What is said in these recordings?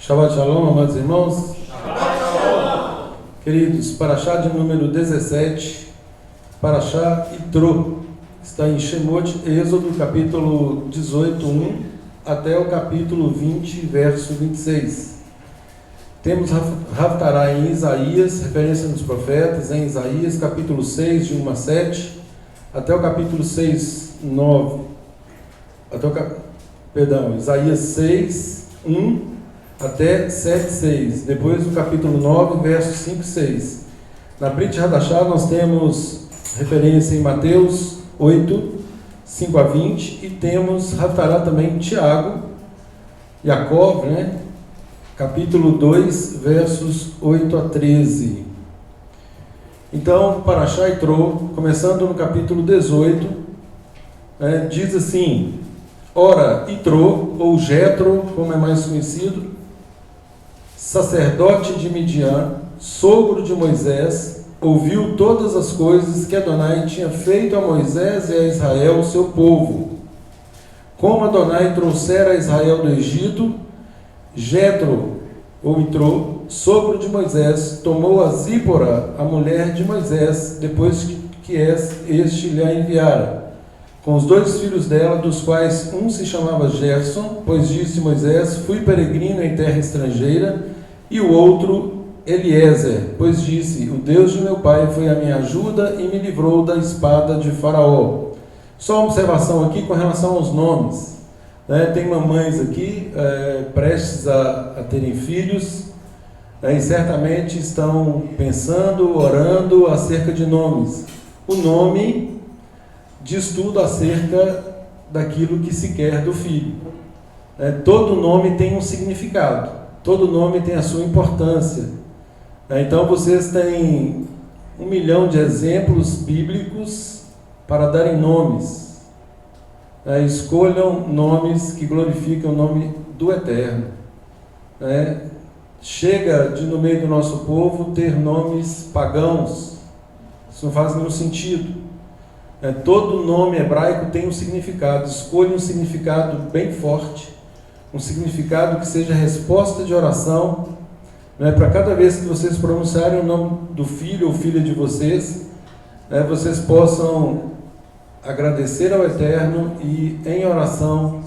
Shabbat Shalom, amados irmãos. Shabbat Shalom. Queridos, Parashá de número 17, Parashá Itró, está em Shemot, Êxodo, capítulo 18, 1, até o capítulo 20, verso 26. Temos Haftará em Isaías, referência nos profetas, em Isaías, capítulo 6, de 1 a 7, até o capítulo 6, 9, Isaías 6, 1, até 7, 6. Depois do capítulo 9, versos 5 e 6. Na Brit Hadashah nós temos referência em Mateus 8, 5 a 20. E temos Haftará também em Tiago, Jacó, capítulo 2, versos 8 a 13. Então, Parashá Itró, começando no capítulo 18, diz assim: Ora, Itró, ou Jetro, como é mais conhecido, sacerdote de Midian, sogro de Moisés, ouviu todas as coisas que Adonai tinha feito a Moisés e a Israel, seu povo. Como Adonai trouxera a Israel do Egito, Jetro, ou Itró, sogro de Moisés, tomou a Zípora, a mulher de Moisés, depois que este lhe a enviara, com os 2 filhos dela, dos quais um se chamava Gerson, pois disse Moisés: fui peregrino em terra estrangeira, e o outro Eliezer, pois disse: o Deus de meu pai foi a minha ajuda e me livrou da espada de Faraó. Só uma observação aqui com relação aos nomes. Tem mamães aqui prestes a terem filhos, e certamente estão pensando, orando acerca de nomes. O nome diz tudo acerca daquilo que se quer do filho. Todo nome tem um significado, todo nome tem a sua importância. Então vocês têm 1 milhão de exemplos bíblicos para darem nomes. Escolham nomes que glorificam o nome do Eterno. Chega de, no meio do nosso povo, ter nomes pagãos. Isso não faz nenhum sentido. Todo nome hebraico tem um significado. Escolha um significado bem forte, um significado que seja resposta de oração, para cada vez que vocês pronunciarem o nome do filho ou filha de vocês, vocês possam agradecer ao Eterno e em oração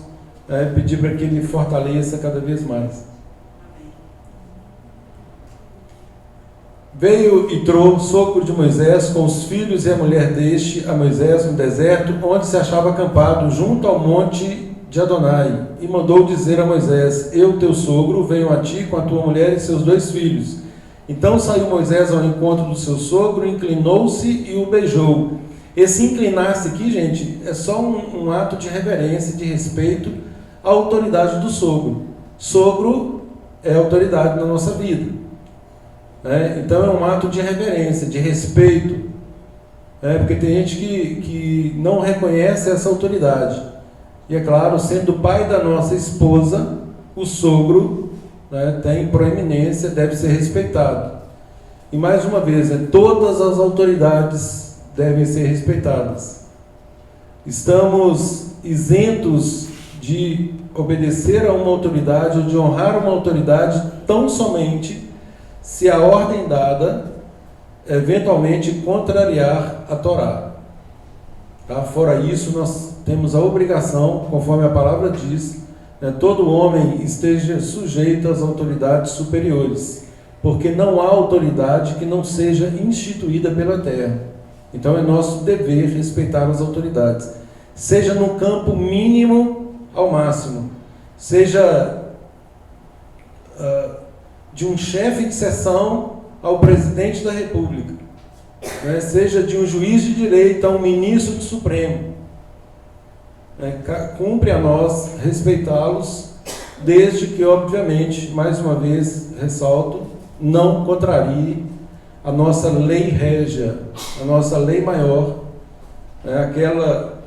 pedir para que Ele fortaleça cada vez mais. Veio Itró, sogro de Moisés, com os filhos e a mulher deste, a Moisés no deserto, onde se achava acampado, junto ao monte de Adonai, e mandou dizer a Moisés: eu, teu sogro, venho a ti com a tua mulher e seus 2 filhos. Então saiu Moisés ao encontro do seu sogro, inclinou-se e o beijou. Esse inclinar-se aqui, gente, é só um ato de reverência, de respeito à autoridade do sogro. Sogro é autoridade na nossa vida. Então é um ato de reverência, de respeito, porque tem gente que não reconhece essa autoridade. E é claro, sendo o pai da nossa esposa, o sogro tem proeminência, deve ser respeitado. E mais uma vez, todas as autoridades devem ser respeitadas. Estamos isentos de obedecer a uma autoridade ou de honrar uma autoridade tão somente se a ordem dada eventualmente contrariar a Torá. Fora isso, nós temos a obrigação, conforme a palavra diz, todo homem esteja sujeito às autoridades superiores, porque não há autoridade que não seja instituída pelo Eterno. Então é nosso dever respeitar as autoridades, seja no campo mínimo ao máximo, seja de um chefe de seção ao presidente da República, seja de um juiz de direito a um ministro do Supremo. Cumpre a nós respeitá-los, desde que, obviamente, mais uma vez ressalto, não contrarie a nossa lei régia, a nossa lei maior, aquela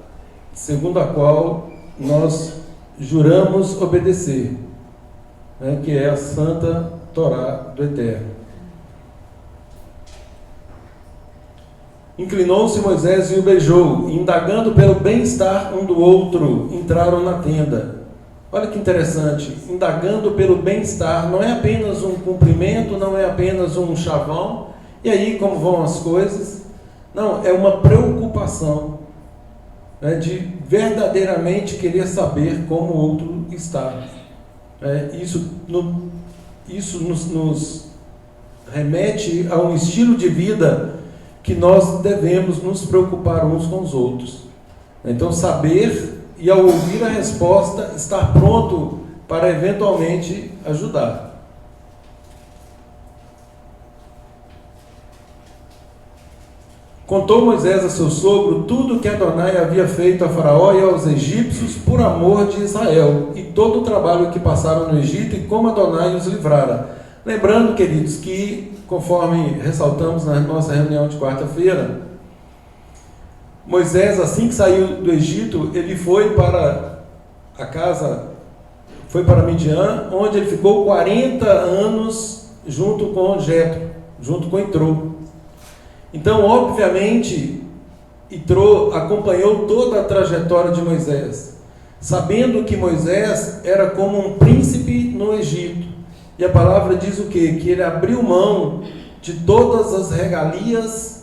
segundo a qual nós juramos obedecer, que é a Santa Torá do Eterno. Inclinou-se Moisés e o beijou, e indagando pelo bem-estar um do outro, entraram na tenda. Olha que interessante, indagando pelo bem-estar, não é apenas um cumprimento, não é apenas um chavão, e aí como vão as coisas? Não, é uma preocupação, né, de verdadeiramente querer saber como o outro está. Isso nos remete a um estilo de vida que nós devemos nos preocupar uns com os outros. Então, saber e, ao ouvir a resposta, estar pronto para eventualmente ajudar. Contou Moisés a seu sogro tudo o que Adonai havia feito a Faraó e aos egípcios por amor de Israel, e todo o trabalho que passaram no Egito e como Adonai os livrara. Lembrando, queridos, que, conforme ressaltamos na nossa reunião de quarta-feira, Moisés, assim que saiu do Egito, ele foi para a casa, foi para Midian, onde ele ficou 40 anos junto com Jetro, junto com Itrô. Então, obviamente, Itrô acompanhou toda a trajetória de Moisés, sabendo que Moisés era como um príncipe no Egito. E a palavra diz o quê? Que ele abriu mão de todas as regalias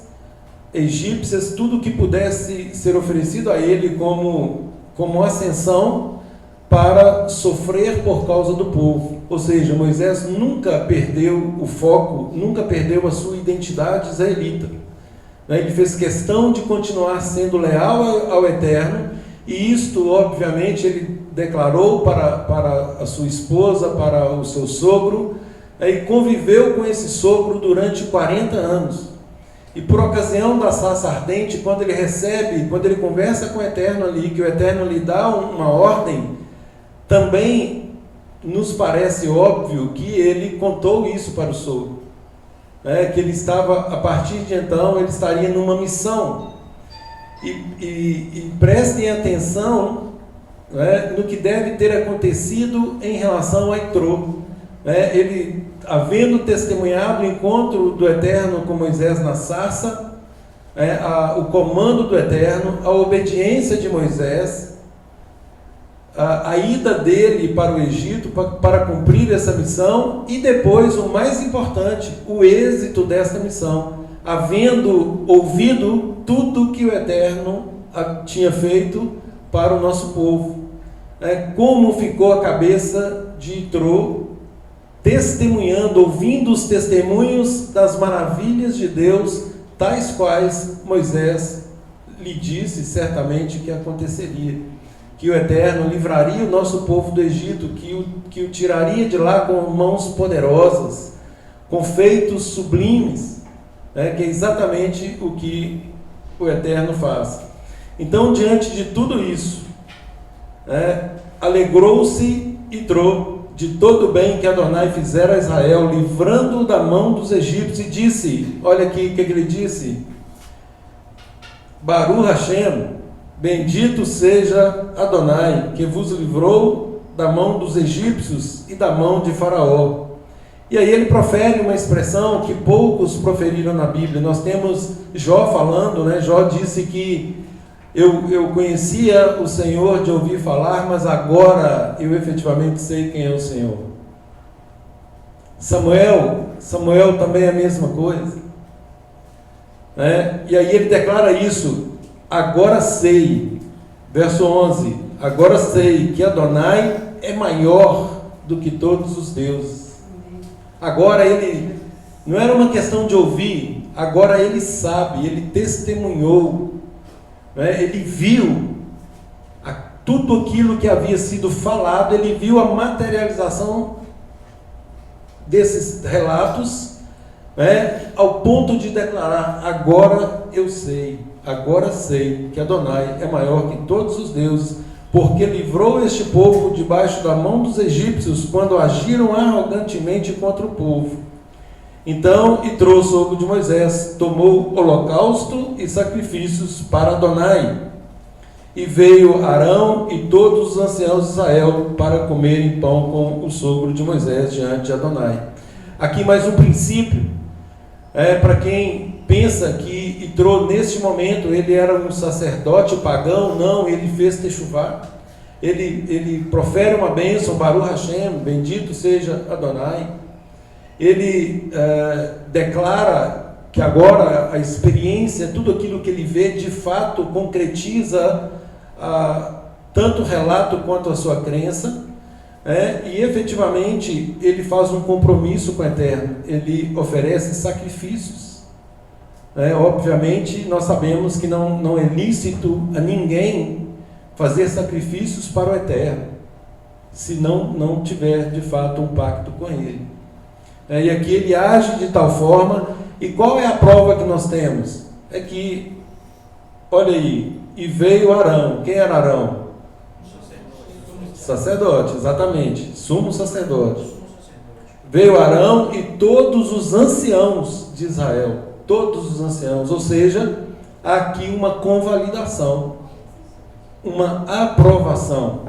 egípcias, tudo que pudesse ser oferecido a ele como ascensão para sofrer por causa do povo. Ou seja, Moisés nunca perdeu o foco, nunca perdeu a sua identidade israelita. Ele fez questão de continuar sendo leal ao Eterno, e isto, obviamente, ele declarou para a sua esposa, para o seu sogro, e conviveu com esse sogro durante 40 anos. E por ocasião da sarça ardente, quando ele conversa com o Eterno ali, que o Eterno lhe dá uma ordem, também nos parece óbvio que ele contou isso para o sogro, que ele estava, a partir de então, ele estaria numa missão. E prestem atenção, no que deve ter acontecido em relação a Itrô. Ele, havendo testemunhado o encontro do Eterno com Moisés na sarça, o comando do Eterno, a obediência de Moisés, a ida dele para o Egito para cumprir essa missão, e depois, o mais importante, o êxito dessa missão, havendo ouvido tudo que o Eterno tinha feito para o nosso povo. Como ficou a cabeça de Itrô, testemunhando, ouvindo os testemunhos das maravilhas de Deus, tais quais Moisés lhe disse certamente que aconteceria, que o Eterno livraria o nosso povo do Egito, que o tiraria de lá com mãos poderosas, com feitos sublimes, que é exatamente o que o Eterno faz. Então, diante de tudo isso, alegrou-se Itrô de todo o bem que Adonai fizera a Israel, livrando-o da mão dos egípcios, e disse, olha aqui o que ele disse: Baruch Hashem, bendito seja Adonai, que vos livrou da mão dos egípcios e da mão de Faraó. E aí ele profere uma expressão que poucos proferiram na Bíblia. Nós temos Jó falando, Jó disse que eu conhecia o Senhor de ouvir falar, mas agora eu efetivamente sei quem é o Senhor. Samuel também é a mesma coisa. E aí ele declara isso: agora sei, verso 11, agora sei que Adonai é maior do que todos os deuses. Agora ele, não era uma questão de ouvir, agora ele sabe, ele testemunhou, ele viu tudo aquilo que havia sido falado, ele viu a materialização desses relatos, ao ponto de declarar: agora eu sei, agora sei que Adonai é maior que todos os deuses, porque livrou este povo debaixo da mão dos egípcios, quando agiram arrogantemente contra o povo. Então Itrô, sogro de Moisés, tomou holocausto e sacrifícios para Adonai, e veio Arão e todos os anciãos de Israel para comerem pão com o sogro de Moisés diante de Adonai. Aqui mais um princípio, para quem pensa que Itrô, neste momento, ele era um sacerdote pagão. Não, ele fez techuvá, ele profere uma bênção, Baruch Hashem, bendito seja Adonai. Ele declara que agora a experiência, tudo aquilo que ele vê, de fato concretiza tanto o relato quanto a sua crença, e efetivamente ele faz um compromisso com o Eterno, ele oferece sacrifícios. Obviamente nós sabemos que não é lícito a ninguém fazer sacrifícios para o Eterno, se não tiver de fato um pacto com ele. E aqui ele age de tal forma, e qual é a prova que nós temos? É que, olha aí, e veio Arão. Quem era Arão? Sacerdote, exatamente, sumo sacerdote. Veio Arão e todos os anciãos de Israel, todos os anciãos, ou seja, aqui uma convalidação, uma aprovação,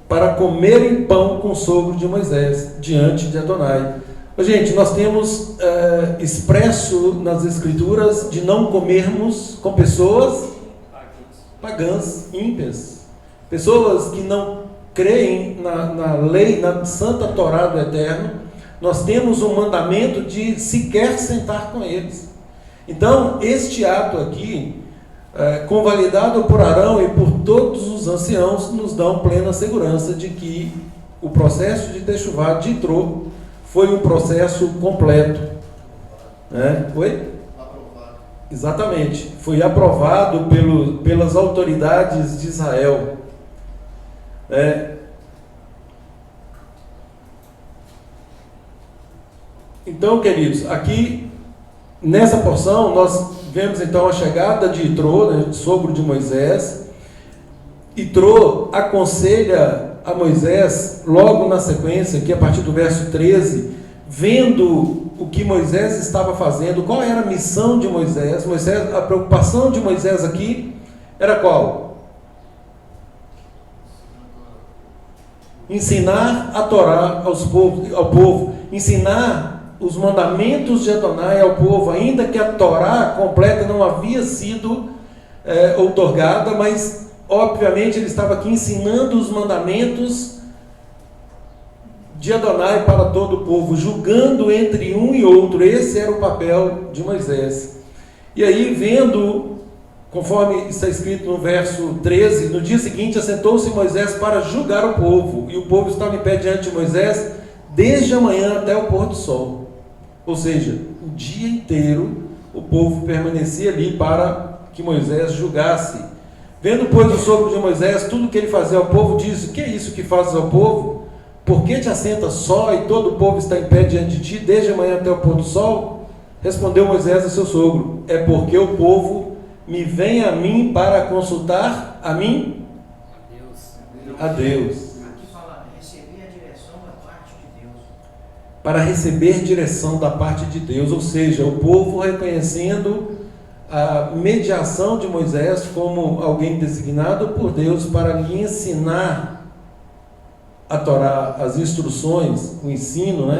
para comerem pão com o sogro de Moisés, diante de Adonai. Gente, nós temos expresso nas Escrituras de não comermos com pessoas pagãs, ímpias, pessoas que não creem na lei, na santa Torá do Eterno. Nós temos um mandamento de sequer sentar com eles. Então, este ato aqui, convalidado por Arão e por todos os anciãos, nos dão plena segurança de que o processo de Teshuvá, de Yitro, foi um processo completo. Foi? Aprovado. Exatamente. Foi aprovado pelas autoridades de Israel. Então, queridos, aqui nessa porção nós vemos então a chegada de Yitro, sogro de Moisés. Yitro aconselha a Moisés, logo na sequência, aqui a partir do verso 13, vendo o que Moisés estava fazendo, qual era a missão de Moisés. A preocupação de Moisés aqui era qual? Ensinar a Torá ao povo, ensinar os mandamentos de Adonai ao povo, ainda que a Torá completa não havia sido outorgada, mas obviamente ele estava aqui ensinando os mandamentos de Adonai para todo o povo, julgando entre um e outro. Esse era o papel de Moisés. E aí, vendo, conforme está escrito no verso 13, no dia seguinte assentou-se Moisés para julgar o povo, e o povo estava em pé diante de Moisés desde a manhã até o pôr do sol. Ou seja, o dia inteiro o povo permanecia ali para que Moisés julgasse. Vendo, pois, o sogro de Moisés tudo o que ele fazia ao povo, disse: que é isso que fazes ao povo? Por que te assentas só e todo o povo está em pé diante de ti desde a manhã até o pôr do sol? Respondeu Moisés a seu sogro: é porque o povo me vem a mim para consultar a mim? A Deus. Aqui fala receber a direção da parte de Deus. Para receber direção da parte de Deus, ou seja, o povo reconhecendo a mediação de Moisés como alguém designado por Deus para lhe ensinar a Torá, as instruções, o ensino,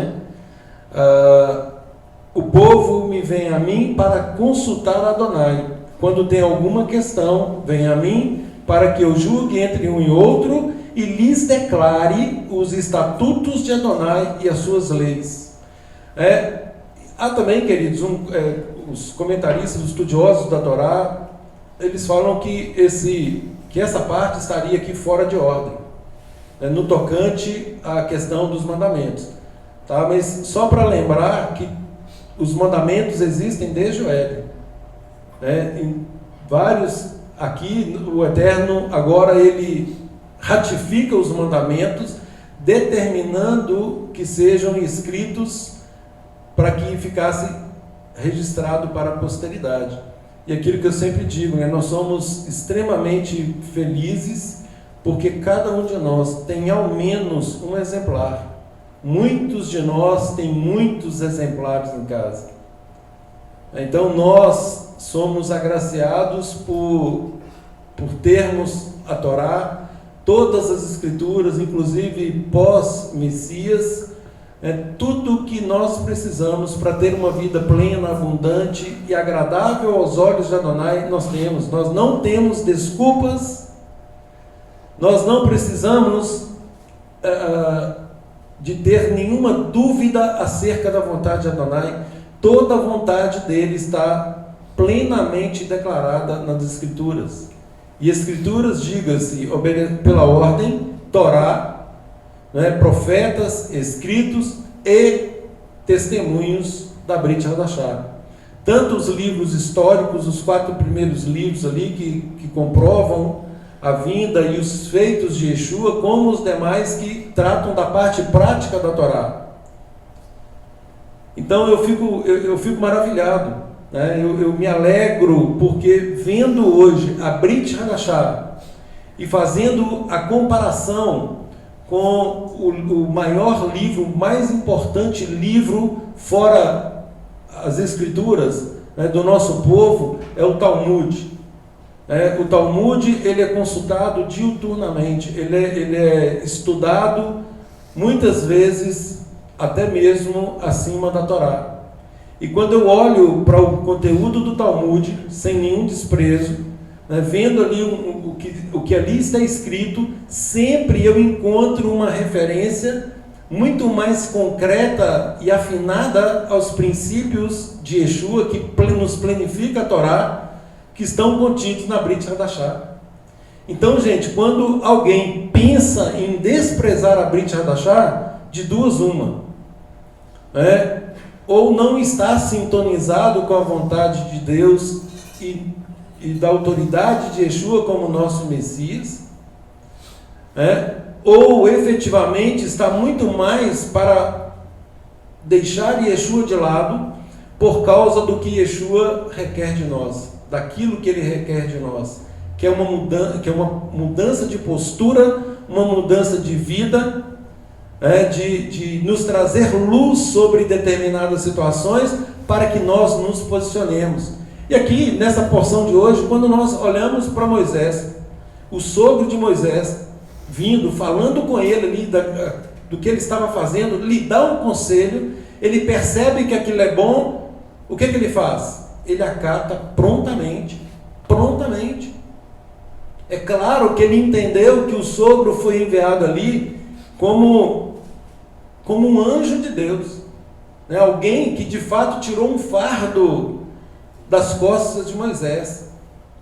o povo me vem a mim para consultar Adonai. Quando tem alguma questão, vem a mim para que eu julgue entre um e outro e lhes declare os estatutos de Adonai e as suas leis. Há também, queridos, os comentaristas, os estudiosos da Torá, eles falam que essa parte estaria aqui fora de ordem, no tocante à questão dos mandamentos. Tá? Mas só para lembrar que os mandamentos existem desde o Éden. Em vários, aqui o Eterno agora ele ratifica os mandamentos, determinando que sejam escritos para que ficasse registrado para a posteridade. E aquilo que eu sempre digo, nós somos extremamente felizes porque cada um de nós tem ao menos um exemplar. Muitos de nós têm muitos exemplares em casa. Então nós somos agraciados por termos a Torá, todas as Escrituras, inclusive pós-Messias, tudo o que nós precisamos para ter uma vida plena, abundante e agradável aos olhos de Adonai, nós temos. Nós não temos desculpas Nós não precisamos de ter nenhuma dúvida acerca da vontade de Adonai. Toda a vontade dele está plenamente declarada nas Escrituras. E Escrituras, diga-se, pela ordem, Torá, né, profetas, escritos e testemunhos da Brit Hadashah. Tanto os livros históricos, os 4 primeiros livros ali que comprovam a vinda e os feitos de Yeshua, como os demais que tratam da parte prática da Torá. Então eu fico maravilhado, né? Eu me alegro porque vendo hoje a Brit Hadashah e fazendo a comparação com o maior livro, o mais importante livro fora as Escrituras, né, do nosso povo, é o Talmud. O Talmud, ele é consultado diuturnamente, ele é estudado muitas vezes até mesmo acima da Torá. E quando eu olho para o conteúdo do Talmud, sem nenhum desprezo, né, vendo ali o que ali está escrito, sempre eu encontro uma referência muito mais concreta e afinada aos princípios de Yeshua, que nos planifica a Torá, que estão contidos na Brit Hadashah. Então, gente, quando alguém pensa em desprezar a Brit Hadashah, de duas uma, ou não está sintonizado com a vontade de Deus e da autoridade de Yeshua como nosso Messias, ou efetivamente está muito mais para deixar Yeshua de lado por causa do que Yeshua requer de nós, daquilo que ele requer de nós, que é uma mudança de postura, uma mudança de vida, de nos trazer luz sobre determinadas situações para que nós nos posicionemos. E aqui, nessa porção de hoje, quando nós olhamos para Moisés, o sogro de Moisés, vindo, falando com ele ali do que ele estava fazendo, lhe dá um conselho, ele percebe que aquilo é bom, o que ele faz? Ele acata prontamente. É claro que ele entendeu que o sogro foi enviado ali como um anjo de Deus, né? Alguém que de fato tirou um fardo das costas de Moisés,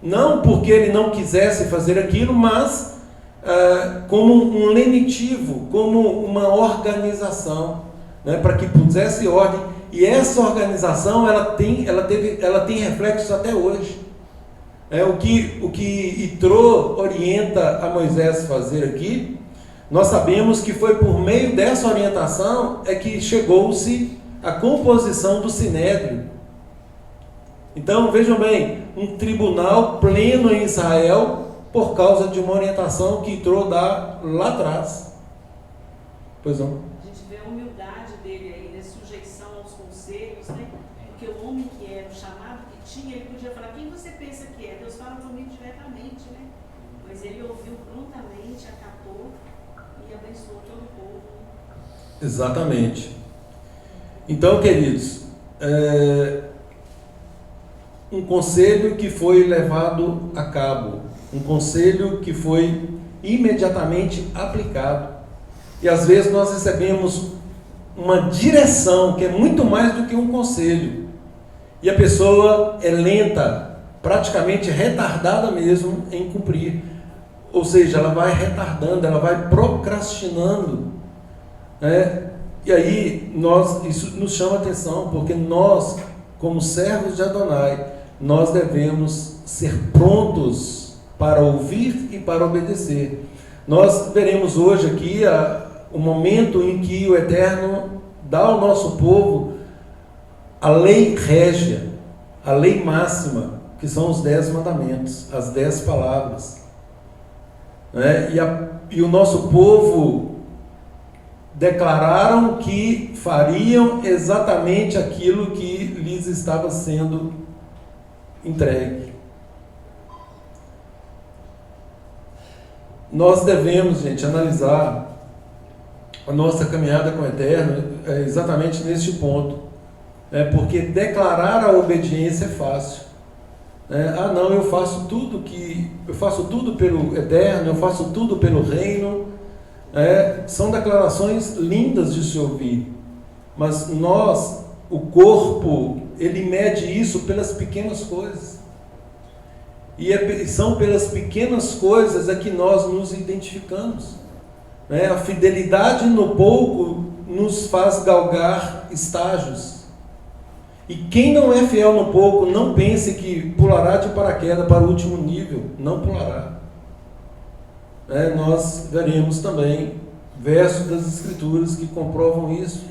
não porque ele não quisesse fazer aquilo, mas como um lenitivo, como uma organização, né? Para que pusesse ordem. E essa organização ela tem reflexos até hoje. O que Itrô orienta a Moisés fazer aqui, nós sabemos que foi por meio dessa orientação que chegou-se à composição do Sinédrio. Então, vejam bem, um tribunal pleno em Israel por causa de uma orientação que Itrô dá lá atrás. Pois não? A gente vê a humildade dele aí, né? Sujeição aos conselhos, né? Porque o homem que era, o chamado que tinha, ele podia falar: quem você pensa que é? Deus fala comigo diretamente, né? Mas ele ouviu prontamente, acatou e abençoou todo o povo. Exatamente. Então, queridos, um conselho que foi levado a cabo, um conselho que foi imediatamente aplicado. E às vezes nós recebemos uma direção que é muito mais do que um conselho. E a pessoa é lenta, praticamente retardada mesmo em cumprir. Ou seja, ela vai retardando, ela vai procrastinando. E aí isso nos chama atenção, porque nós, como servos de Adonai, nós devemos ser prontos para ouvir e para obedecer. Nós veremos hoje aqui o momento em que o Eterno dá ao nosso povo a lei régia, a lei máxima, que são os 10 mandamentos, as 10 palavras. E o nosso povo declararam que fariam exatamente aquilo que lhes estava sendo entregue. Nós devemos, gente, analisar a nossa caminhada com o Eterno exatamente neste ponto, porque declarar a obediência é fácil, Não, eu faço tudo pelo eterno, eu faço tudo pelo reino. São declarações lindas de se ouvir, mas nós, o corpo, ele mede isso pelas pequenas coisas, e são pelas pequenas coisas que nós nos identificamos. A fidelidade no pouco nos faz galgar estágios. E quem não é fiel no pouco, não pense que pulará de paraquedas para o último nível. Não pulará. Nós veremos também versos das Escrituras que comprovam isso.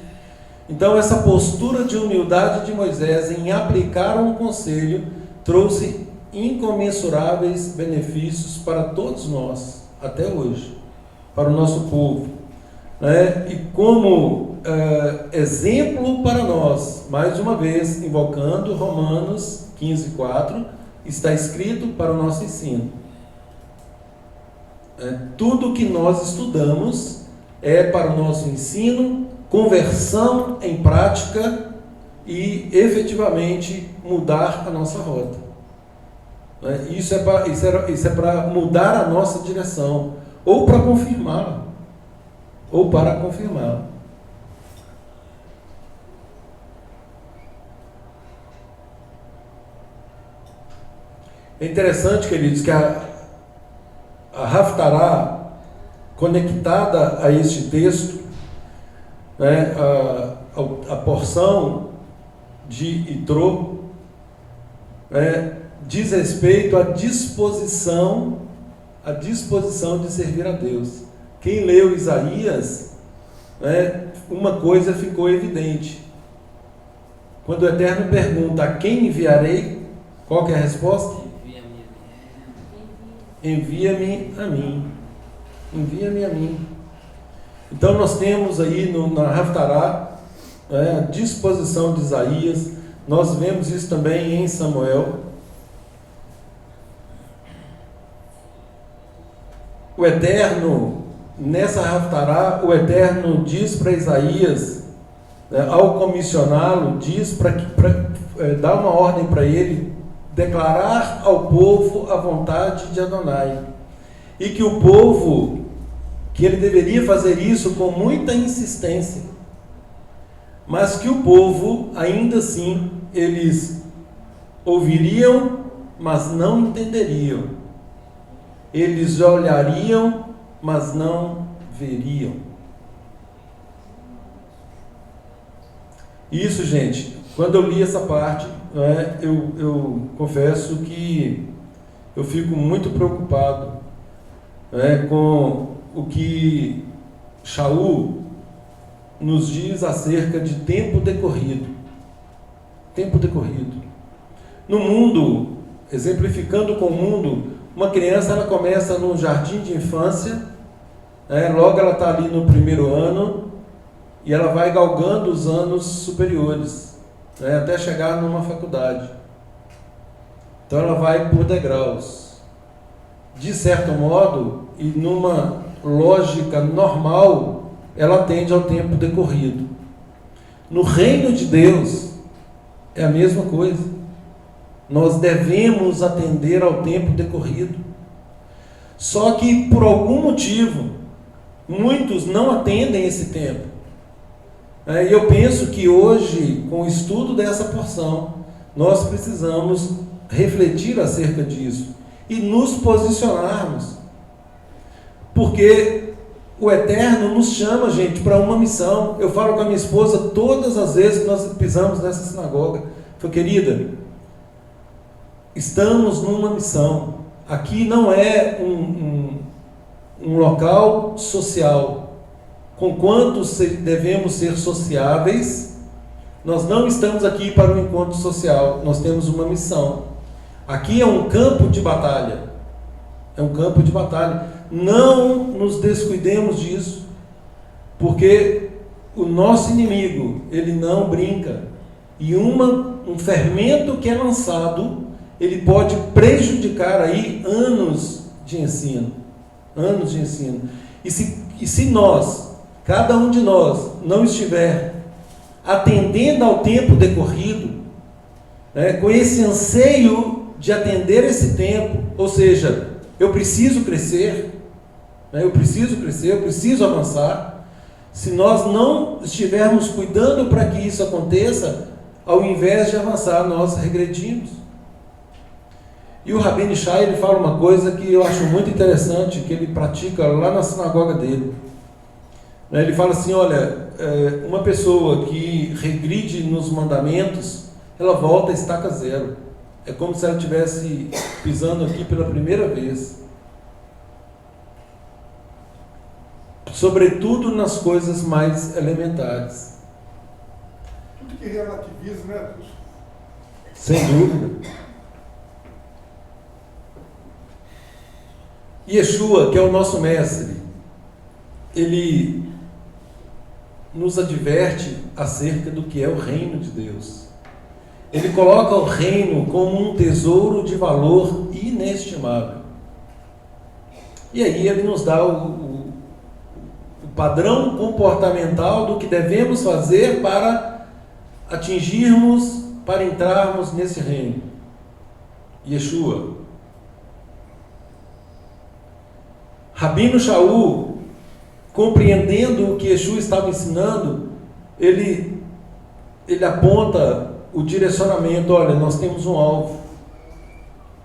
Então, essa postura de humildade de Moisés em aplicar um conselho trouxe incomensuráveis benefícios para todos nós, até hoje, para o nosso povo. E como exemplo para nós, mais uma vez, invocando Romanos 15:4, está escrito para o nosso ensino. Tudo que nós estudamos é para o nosso ensino, conversão em prática e efetivamente mudar a nossa rota. Isso é para mudar a nossa direção, ou para confirmá-la, É interessante, queridos, que a Haftará, conectada a este texto, a porção de Itrô, diz respeito à disposição de servir a Deus. Quem leu Isaías, uma coisa ficou evidente. Quando o Eterno pergunta: a quem enviarei? Qual que é a resposta? Envia-me a mim. Envia-me a mim. Então nós temos aí na Haftará a disposição de Isaías. Nós vemos isso também em Samuel. O Eterno, nessa Haftará, o Eterno diz para Isaías, ao comissioná-lo, diz para dar uma ordem para ele declarar ao povo a vontade de Adonai, e que o povo, que ele deveria fazer isso com muita insistência, mas que o povo, ainda assim, eles ouviriam, mas não entenderiam. Eles olhariam, mas não veriam. Isso, gente, quando eu li essa parte, eu confesso que eu fico muito preocupado com o que Shaul nos diz acerca de tempo decorrido. Tempo decorrido. No mundo, exemplificando com o mundo, uma criança, ela começa no jardim de infância, logo ela está ali no primeiro ano, e ela vai galgando os anos superiores, até chegar numa faculdade. Então ela vai por degraus. De certo modo, e numa lógica normal, ela atende ao tempo decorrido. No reino de Deus, é a mesma coisa. Nós devemos atender ao tempo decorrido. Só que, por algum motivo, muitos não atendem esse tempo. E eu penso que hoje, com o estudo dessa porção, nós precisamos refletir acerca disso e nos posicionarmos. Porque o Eterno nos chama, gente, para uma missão. Eu falo com a minha esposa todas as vezes que nós pisamos nessa sinagoga. Falei: querida, estamos numa missão. Aqui não é um local social. Conquanto devemos ser sociáveis, nós não estamos aqui para um encontro social. Nós temos uma missão. Aqui é um campo de batalha. É um campo de batalha. Não nos descuidemos disso, porque o nosso inimigo, ele não brinca. E um fermento que é lançado, ele pode prejudicar aí anos de ensino. Anos de ensino. E se nós, cada um de nós, não estiver atendendo ao tempo decorrido, com esse anseio de atender esse tempo, ou seja, eu preciso crescer, né? Eu preciso avançar. Se nós não estivermos cuidando para que isso aconteça, ao invés de avançar, nós regredimos. E o Rabino Shai, ele fala uma coisa que eu acho muito interessante, que ele pratica lá na sinagoga dele. Ele fala assim, olha, uma pessoa que regride nos mandamentos, ela volta a estaca zero. É como se ela estivesse pisando aqui pela primeira vez. Sobretudo nas coisas mais elementares. Tudo que relativiza, né? Sem dúvida. Yeshua, que é o nosso mestre, ele nos adverte acerca do que é o reino de Deus. Ele coloca o reino como um tesouro de valor inestimável. E aí ele nos dá o padrão comportamental do que devemos fazer para atingirmos, para entrarmos nesse reino. Yeshua. Rabino Shaul, compreendendo o que Yeshua estava ensinando, ele aponta o direcionamento. Olha, nós temos um alvo,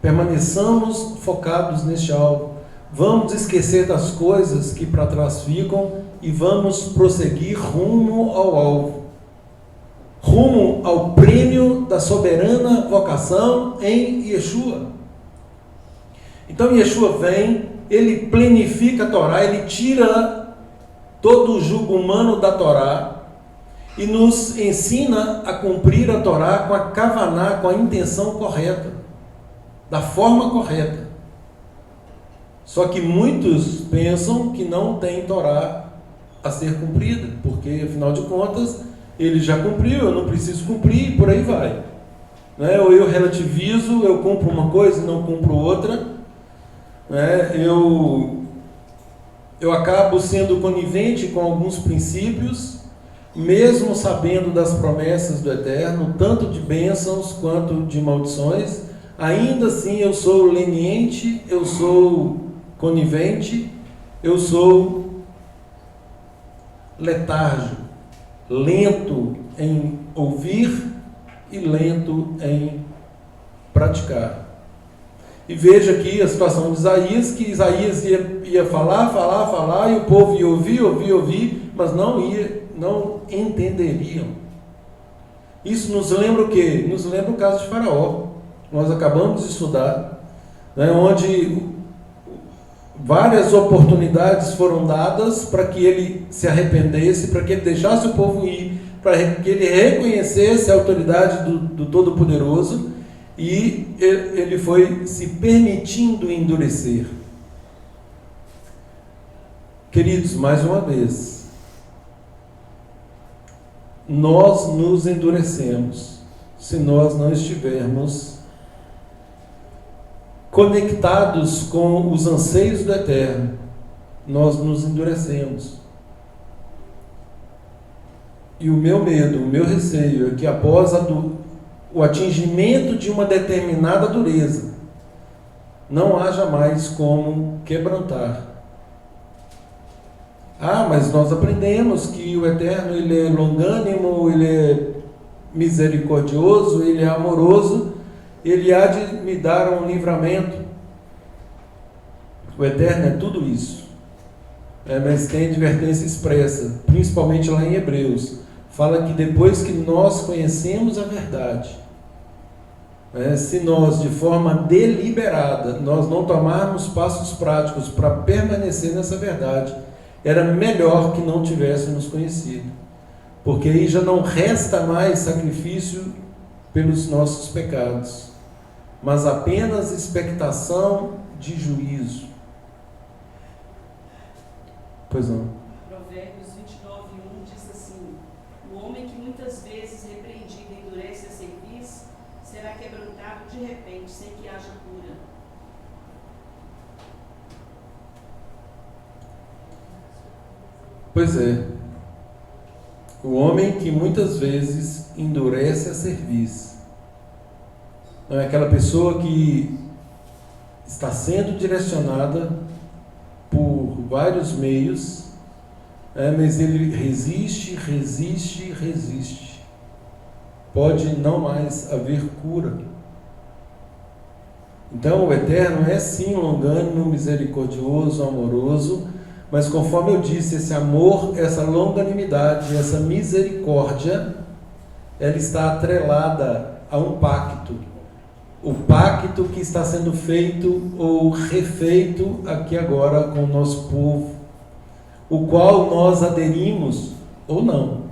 permaneçamos focados neste alvo, vamos esquecer das coisas que para trás ficam e vamos prosseguir rumo ao alvo, rumo ao prêmio da soberana vocação em Yeshua. Então Yeshua vem, ele planifica a Torá, ele tira todo o jugo humano da Torá e nos ensina a cumprir a Torá com a kavaná, com a intenção correta, da forma correta. Só que muitos pensam que não tem Torá a ser cumprida, porque afinal de contas ele já cumpriu, eu não preciso cumprir, e por aí vai, né? Ou eu relativizo, eu cumpro uma coisa e não cumpro outra, né? Eu acabo sendo conivente com alguns princípios, mesmo sabendo das promessas do Eterno, tanto de bênçãos quanto de maldições. Ainda assim eu sou leniente, eu sou conivente, eu sou letárgico, lento em ouvir e lento em praticar. E veja aqui a situação de Isaías, que Isaías ia falar, e o povo ia ouvir, mas não entenderiam. Isso nos lembra o quê? Nos lembra o caso de Faraó. Nós acabamos de estudar, né, onde várias oportunidades foram dadas para que ele se arrependesse, para que ele deixasse o povo ir, para que ele reconhecesse a autoridade do Todo-Poderoso, e ele foi se permitindo endurecer. Queridos, mais uma vez, nós nos endurecemos se nós não estivermos conectados com os anseios do Eterno. Nós nos endurecemos. E o meu medo, o meu receio é que após o atingimento de uma determinada dureza, não haja mais como quebrantar. Mas nós aprendemos que o Eterno, ele é longânimo, ele é misericordioso, ele é amoroso, ele há de me dar um livramento. O Eterno é tudo isso. Mas tem advertência expressa, principalmente lá em Hebreus. Fala que depois que nós conhecemos a verdade, se nós, de forma deliberada, nós não tomarmos passos práticos para permanecer nessa verdade, era melhor que não tivéssemos conhecido, porque aí já não resta mais sacrifício pelos nossos pecados, mas apenas expectação de juízo. Pois não. Provérbios 29:1 diz assim: o homem que muitas vezes repreendido endurece a cerviz, será quebrantado de repente, sem que haja cura. Pois é. O homem que muitas vezes endurece a cerviz Não é aquela pessoa que está sendo direcionada por vários meios, mas ele resiste. Pode não mais haver cura. Então o Eterno é sim longânimo, misericordioso, amoroso, mas conforme eu disse, esse amor, essa longanimidade, essa misericórdia, ela está atrelada a um pacto. O pacto que está sendo feito ou refeito aqui agora com o nosso povo, o qual nós aderimos ou não.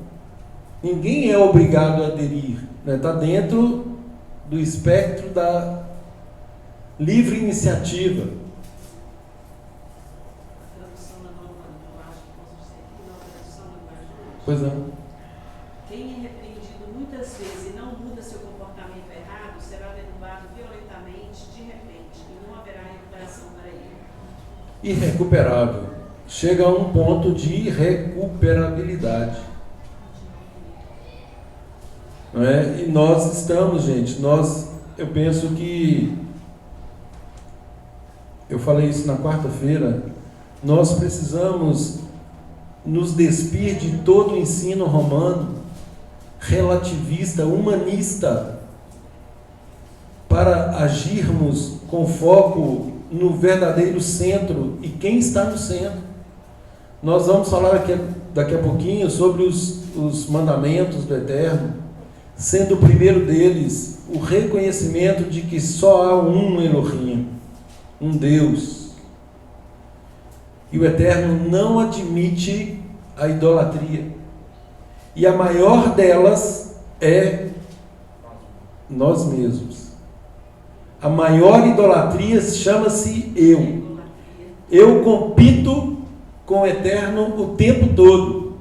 Ninguém é obrigado a aderir, né? Está dentro do espectro da livre iniciativa. A tradução da nova linguagem, posso dizer aqui, nova tradução da linguagem de hoje. Pois não. Quem é repreendido muitas vezes e não muda seu comportamento errado, será derrubado violentamente, de repente, e não haverá recuperação para ele. Irrecuperável. Chega a um ponto de irrecuperabilidade. Não é? E nós estamos, gente, eu penso que, eu falei isso na quarta-feira, nós precisamos nos despir de todo o ensino romano, relativista, humanista, para agirmos com foco no verdadeiro centro. E quem está no centro? Nós vamos falar daqui a pouquinho sobre os mandamentos do Eterno, sendo o primeiro deles o reconhecimento de que só há um Elohim, um Deus. E o Eterno não admite a idolatria. E a maior delas é nós mesmos. A maior idolatria chama-se eu. Eu compito com o Eterno o tempo todo.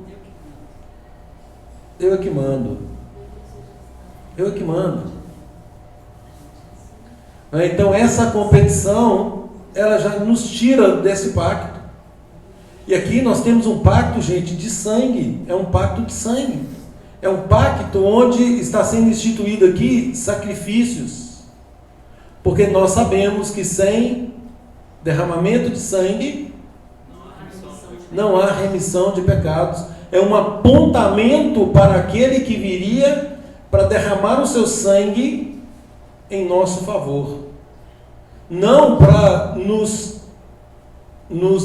Eu é que mando. Eu é que mando. Então essa competição, ela já nos tira desse pacto. E aqui nós temos um pacto, gente, de sangue. É um pacto de sangue. É um pacto onde está sendo instituído aqui sacrifícios. Porque nós sabemos que sem derramamento de sangue não há remissão de pecados. É um apontamento para aquele que viria para derramar o seu sangue em nosso favor. Não para nos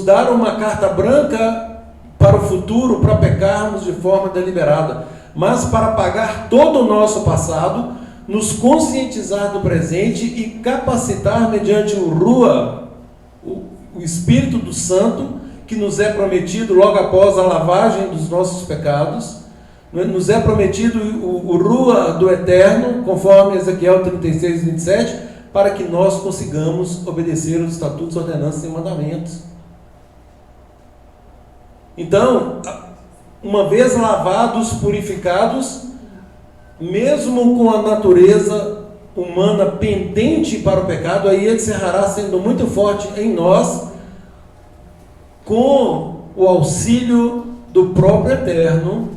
dar uma carta branca para o futuro, para pecarmos de forma deliberada, mas para pagar todo o nosso passado, nos conscientizar do presente e capacitar mediante o Rua, o Espírito do Santo, que nos é prometido logo após a lavagem dos nossos pecados. Nos é prometido o Rua do Eterno, conforme Ezequiel 36, 27, para que nós consigamos obedecer os estatutos, ordenanças e mandamentos. Então, uma vez lavados, purificados, mesmo com a natureza humana pendente para o pecado, aí ele encerrará sendo muito forte em nós, com o auxílio do próprio Eterno,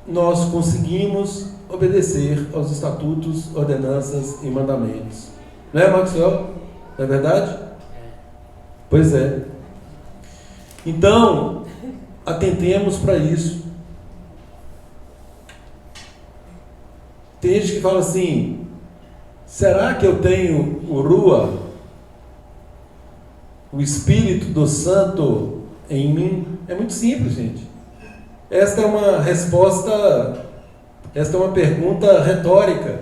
nós conseguimos obedecer aos estatutos, ordenanças e mandamentos. Não é, Maxwell? Não é verdade? Pois é. Então, atentemos para isso. Tem gente que fala assim: será que eu tenho o Rua, o Espírito do Santo em mim? É muito simples, gente. Esta é uma resposta, esta é uma pergunta retórica.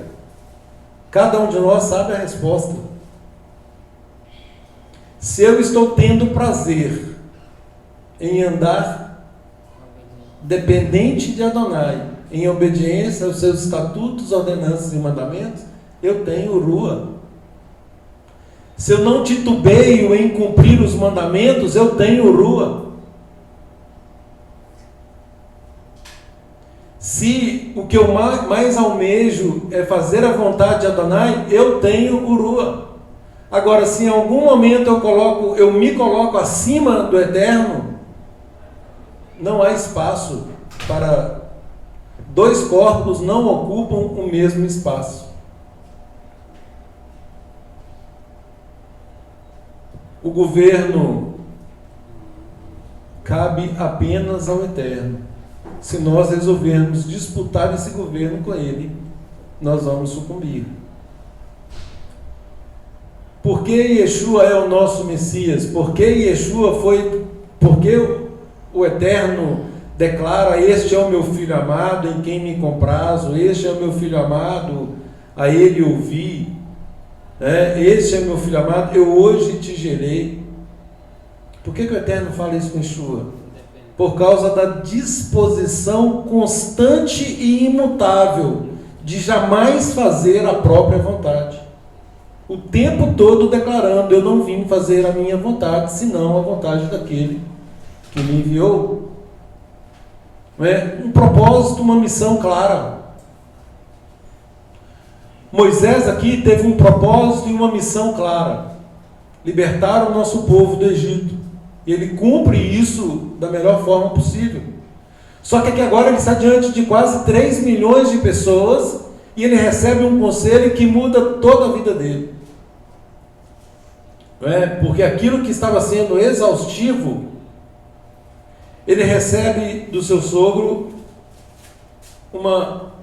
Cada um de nós sabe a resposta. Se eu estou tendo prazer em andar dependente de Adonai, em obediência aos seus estatutos, ordenanças e mandamentos, eu tenho o Rua. Se eu não titubeio em cumprir os mandamentos, eu tenho o Rua. Se o que eu mais almejo é fazer a vontade de Adonai, eu tenho o Rua. Agora, se em algum momento eu me coloco acima do Eterno, não há espaço para dois corpos, não ocupam o mesmo espaço. o governo cabe apenas ao Eterno. Se nós resolvermos disputar esse governo com Ele, nós vamos sucumbir. Porque Yeshua é o nosso Messias? Porque Yeshua foi... Porque o Eterno declara: este é o meu Filho amado, em quem me comprazo, este é o meu Filho amado, a Ele ouvi, este é meu Filho amado, eu hoje te gerei. Por que o Eterno fala isso com Yeshua? Por causa da disposição constante e imutável de jamais fazer a própria vontade. O tempo todo declarando: eu não vim fazer a minha vontade, senão a vontade daquele que me enviou. Um propósito, uma missão clara. Moisés aqui teve um propósito e uma missão clara: libertar o nosso povo do Egito. E ele cumpre isso da melhor forma possível. Só que aqui agora ele está diante de quase 3 milhões de pessoas e ele recebe um conselho que muda toda a vida dele. Porque aquilo que estava sendo exaustivo, ele recebe do seu sogro uma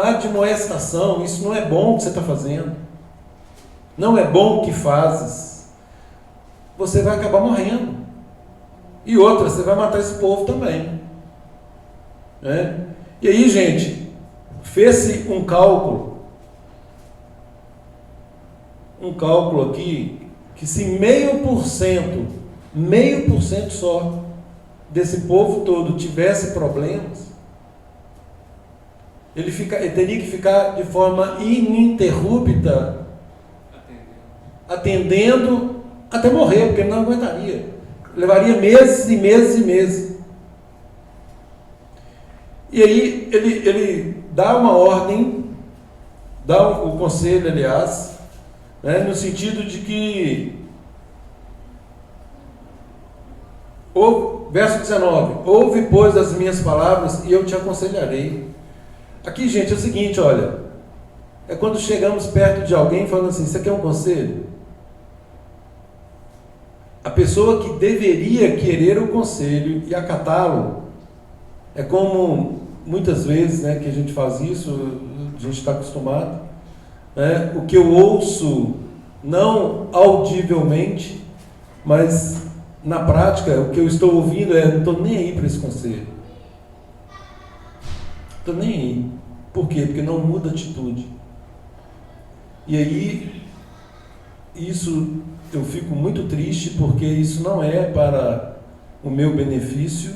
admoestação: isso não é bom o que você está fazendo, não é bom o que fazes, você vai acabar morrendo, e outra, você vai matar esse povo também. E aí, gente, fez-se um cálculo aqui, que se 0,5% só desse povo todo tivesse problemas, ele teria que ficar de forma ininterrupta atendendo até morrer, porque ele não aguentaria. Levaria meses e meses e meses. E aí ele dá uma ordem, dá o conselho, aliás, no sentido de que, verso 19: ouve, pois, as minhas palavras e eu te aconselharei. Aqui, gente, é o seguinte, olha, é quando chegamos perto de alguém falando assim: você quer um conselho? A pessoa que deveria querer o conselho e acatá-lo, é como muitas vezes, que a gente faz isso, a gente está acostumado, o que eu ouço, não audivelmente, mas na prática, o que eu estou ouvindo não estou nem aí para esse conselho. Estou nem aí. Por quê? Porque não muda a atitude. E aí, isso eu fico muito triste, porque isso não é para o meu benefício,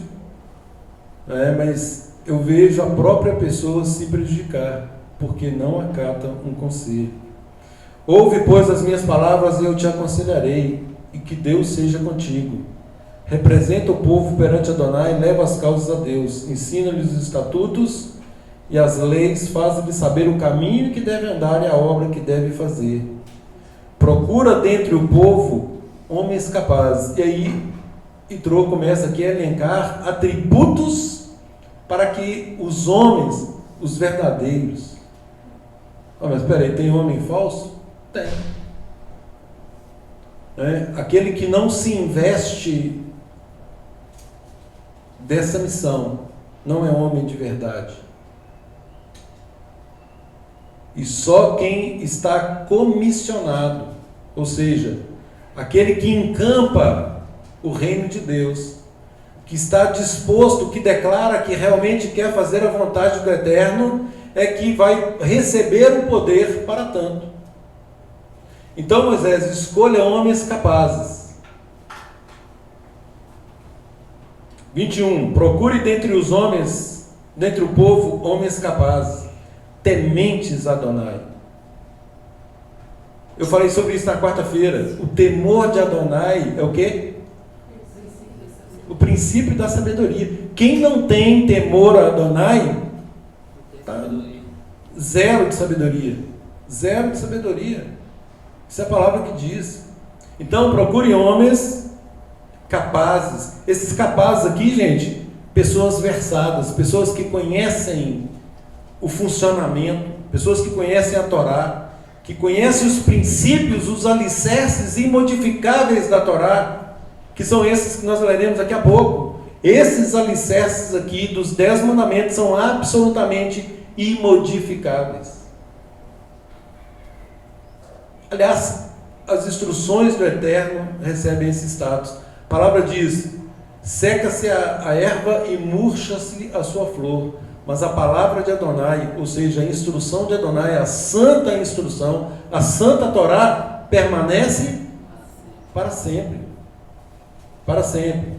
mas eu vejo a própria pessoa se prejudicar, porque não acata um conselho. Ouve, pois, as minhas palavras e eu te aconselharei, e que Deus seja contigo. Representa o povo perante Adonai, leva as causas a Deus, ensina-lhes os estatutos e as leis, faz-lhes saber o caminho que deve andar e a obra que deve fazer. Procura dentre o povo homens capazes. E aí, Itrô começa aqui a elencar atributos para que os homens, os verdadeiros... mas espera aí, tem homem falso? Tem. Aquele que não se investe dessa missão não é homem de verdade. E só quem está comissionado, ou seja, aquele que encampa o reino de Deus, que está disposto, que declara que realmente quer fazer a vontade do Eterno, é que vai receber o poder para tanto. Então, Moisés, escolha homens capazes. 21. Procure dentre os homens, dentre o povo, homens capazes, tementes a Adonai. Eu falei sobre isso na quarta-feira. O temor de Adonai é o quê? O princípio da sabedoria. Quem não tem temor a Adonai, tá? Zero de sabedoria. Zero de sabedoria. Isso é a palavra que diz. Então, procure homens capazes. Esses capazes aqui, gente, pessoas versadas, pessoas que conhecem o funcionamento, pessoas que conhecem a Torá, que conhece os princípios, os alicerces imodificáveis da Torá, que são esses que nós leremos daqui a pouco. Esses alicerces aqui dos 10 mandamentos são absolutamente imodificáveis. Aliás, as instruções do Eterno recebem esse status. A palavra diz: seca-se a erva e murcha-se a sua flor. Mas a palavra de Adonai, ou seja, a instrução de Adonai, a santa instrução, a santa Torá, permanece para sempre. Para sempre.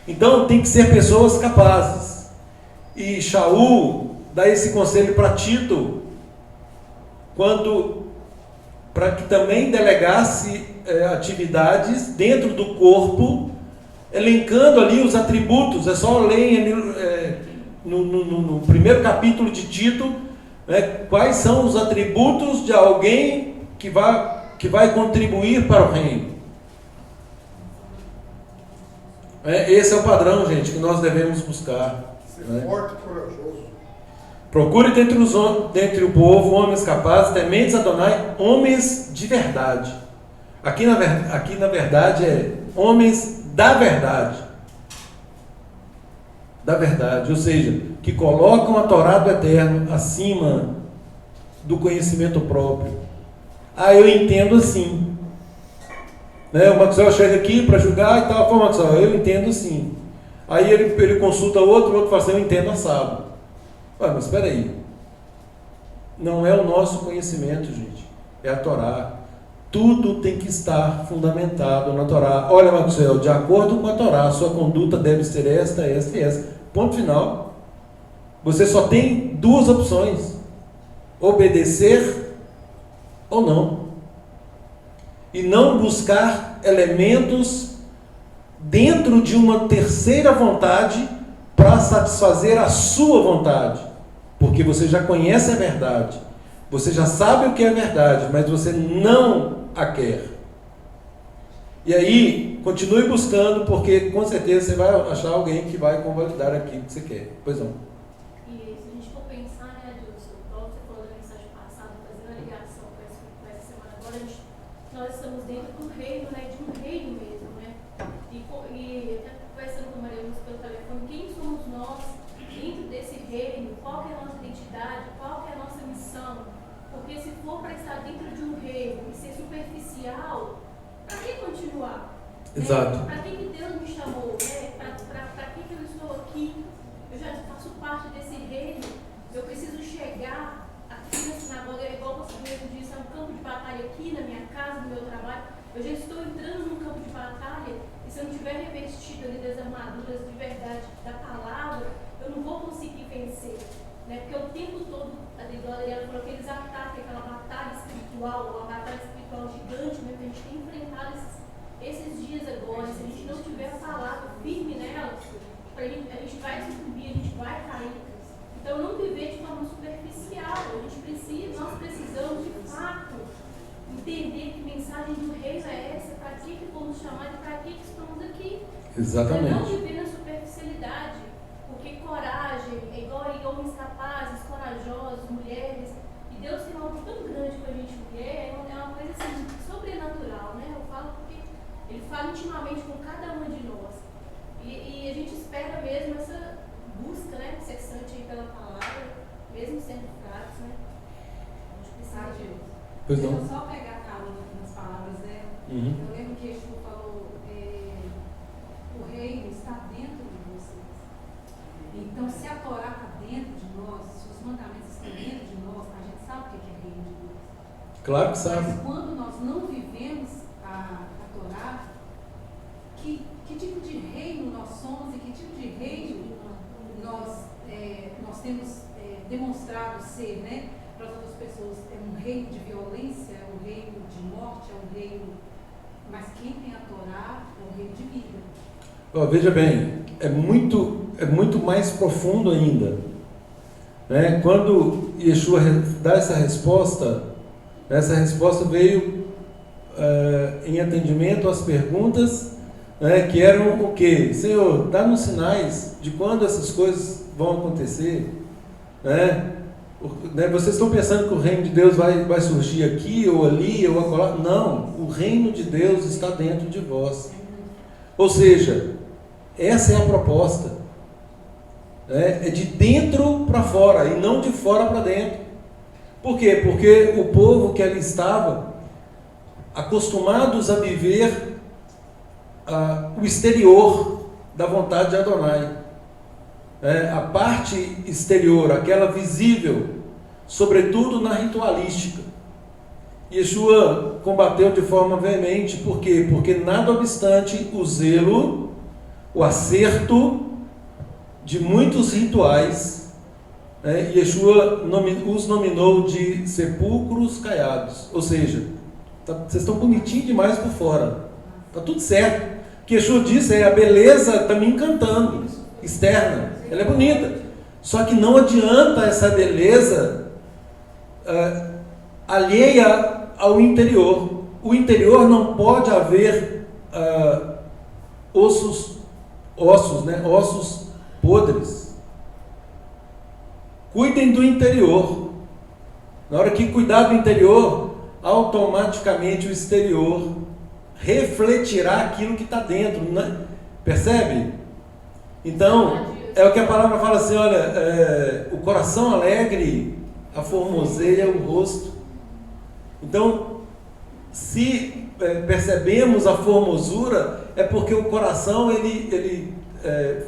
Então tem que ser pessoas capazes. E Shaul dá esse conselho para Tito, para que também delegasse atividades dentro do corpo, elencando ali os atributos. É só ler no primeiro capítulo de Tito, né, quais são os atributos de alguém que vai contribuir para o reino. Esse é o padrão, gente, que nós devemos buscar. Ser forte e corajoso. Procure dentre o povo homens capazes, tementes Adonai, homens de verdade. Aqui na verdade é homens da verdade. Da verdade, ou seja, que colocam a Torá do Eterno acima do conhecimento próprio. Eu entendo assim. O Maxwell chega aqui para julgar e tal, pô, Maxwell, eu entendo assim. Aí ele consulta o outro fala assim, eu entendo assado. Mas espera aí. Não é o nosso conhecimento, gente. É a Torá. Tudo tem que estar fundamentado na Torá. Olha, Maxwell, de acordo com a Torá, sua conduta deve ser esta, esta e esta. Ponto final. Você só tem duas opções: obedecer ou não. E não buscar elementos dentro de uma terceira vontade para satisfazer a sua vontade. Porque você já conhece a verdade. Você já sabe o que é verdade, mas você não a quer. E aí, continue buscando, porque com certeza você vai achar alguém que vai convalidar aquilo que você quer. Pois não. E se a gente for pensar, né, Adilson, igual você falou da mensagem passada, fazendo a ligação com essa semana agora, nós estamos dentro do reino, né, de um reino mesmo, né? E até conversando com a Maria Lúcia pelo telefone, quem somos nós dentro desse reino? Qual que é a nossa identidade? Qual que é a nossa missão? Porque se for para estar dentro de um reino e ser superficial, para que continuar? Exato. Para que Deus me chamou? Para que eu estou aqui? Eu já faço parte desse reino. Eu preciso chegar aqui na sinagoga, igual você mesmo disse, é um campo de batalha aqui na minha casa, no meu trabalho. Eu já estou entrando num campo de batalha e se eu não tiver revestido ali das armaduras de verdade da palavra, eu não vou conseguir vencer. Porque o tempo todo, a Adriana falou que eles atacam aquela batalha espiritual, uma batalha espiritual gigante, que a gente tem enfrentado esses dias agora. Se a gente não tiver a palavra firme nela, a gente vai sucumbir, a gente vai cair. Então, não viver de forma superficial. Nós precisamos, de fato, entender que mensagem do reino é essa, para que fomos chamados e para que estamos aqui. Exatamente. Não viver na superficialidade. Porque coragem é igual a homens capazes, corajosos, mulheres. E Deus tem algo tão grande com a gente mulher, é uma coisa assim, sobrenatural, né? Eu falo porque Ele fala intimamente com cada uma de nós. E a gente espera mesmo essa busca, né, incessante aí pela palavra, mesmo sendo fracos, né? A gente precisa de Deus. Pois não. Deixa eu só pegar a carona nas palavras dela. Eu lembro que Yeshua falou, o reino está dentro de vocês. Então, se a Torá está dentro de nós, se os mandamentos estão dentro de nós, a gente sabe o que é reino de Deus. Claro que sabe. Mas quando nós não vivemos a Torá, que tipo de reino nós somos e que tipo de reino nós temos demonstrado ser, né, para as outras pessoas? É um reino de violência, é um reino de morte, é um reino... Mas quem tem a Torá é um reino de vida. Veja bem, é muito mais profundo ainda. Né? Quando Yeshua dá essa resposta veio em atendimento às perguntas, né, que eram o quê? Senhor, dá-nos sinais de quando essas coisas vão acontecer. Né? Né, vocês estão pensando que o reino de Deus vai surgir aqui ou ali ou acolá? Não, o reino de Deus está dentro de vós. Ou seja, essa é a proposta. É de dentro para fora e não de fora para dentro. Por quê? Porque o povo que ali estava, acostumados a viver o exterior da vontade de Adonai. A parte exterior, aquela visível, sobretudo na ritualística. Yeshua combateu de forma veemente, por quê? Porque nada obstante o zelo, o acerto de muitos rituais, Yeshua os nominou de sepulcros caiados, ou seja, vocês estão bonitinhos demais por fora, está tudo certo. O que Yeshua disse a beleza está me encantando, externa, ela é bonita, só que não adianta essa beleza alheia ao interior. O interior não pode haver ossos podres. Cuidem do interior. Na hora que cuidar do interior, automaticamente o exterior refletirá aquilo que está dentro, né? Percebe? Então, é o que a palavra fala assim, olha, o coração alegre aformoseia o rosto. Então, se percebemos a formosura, é porque o coração ele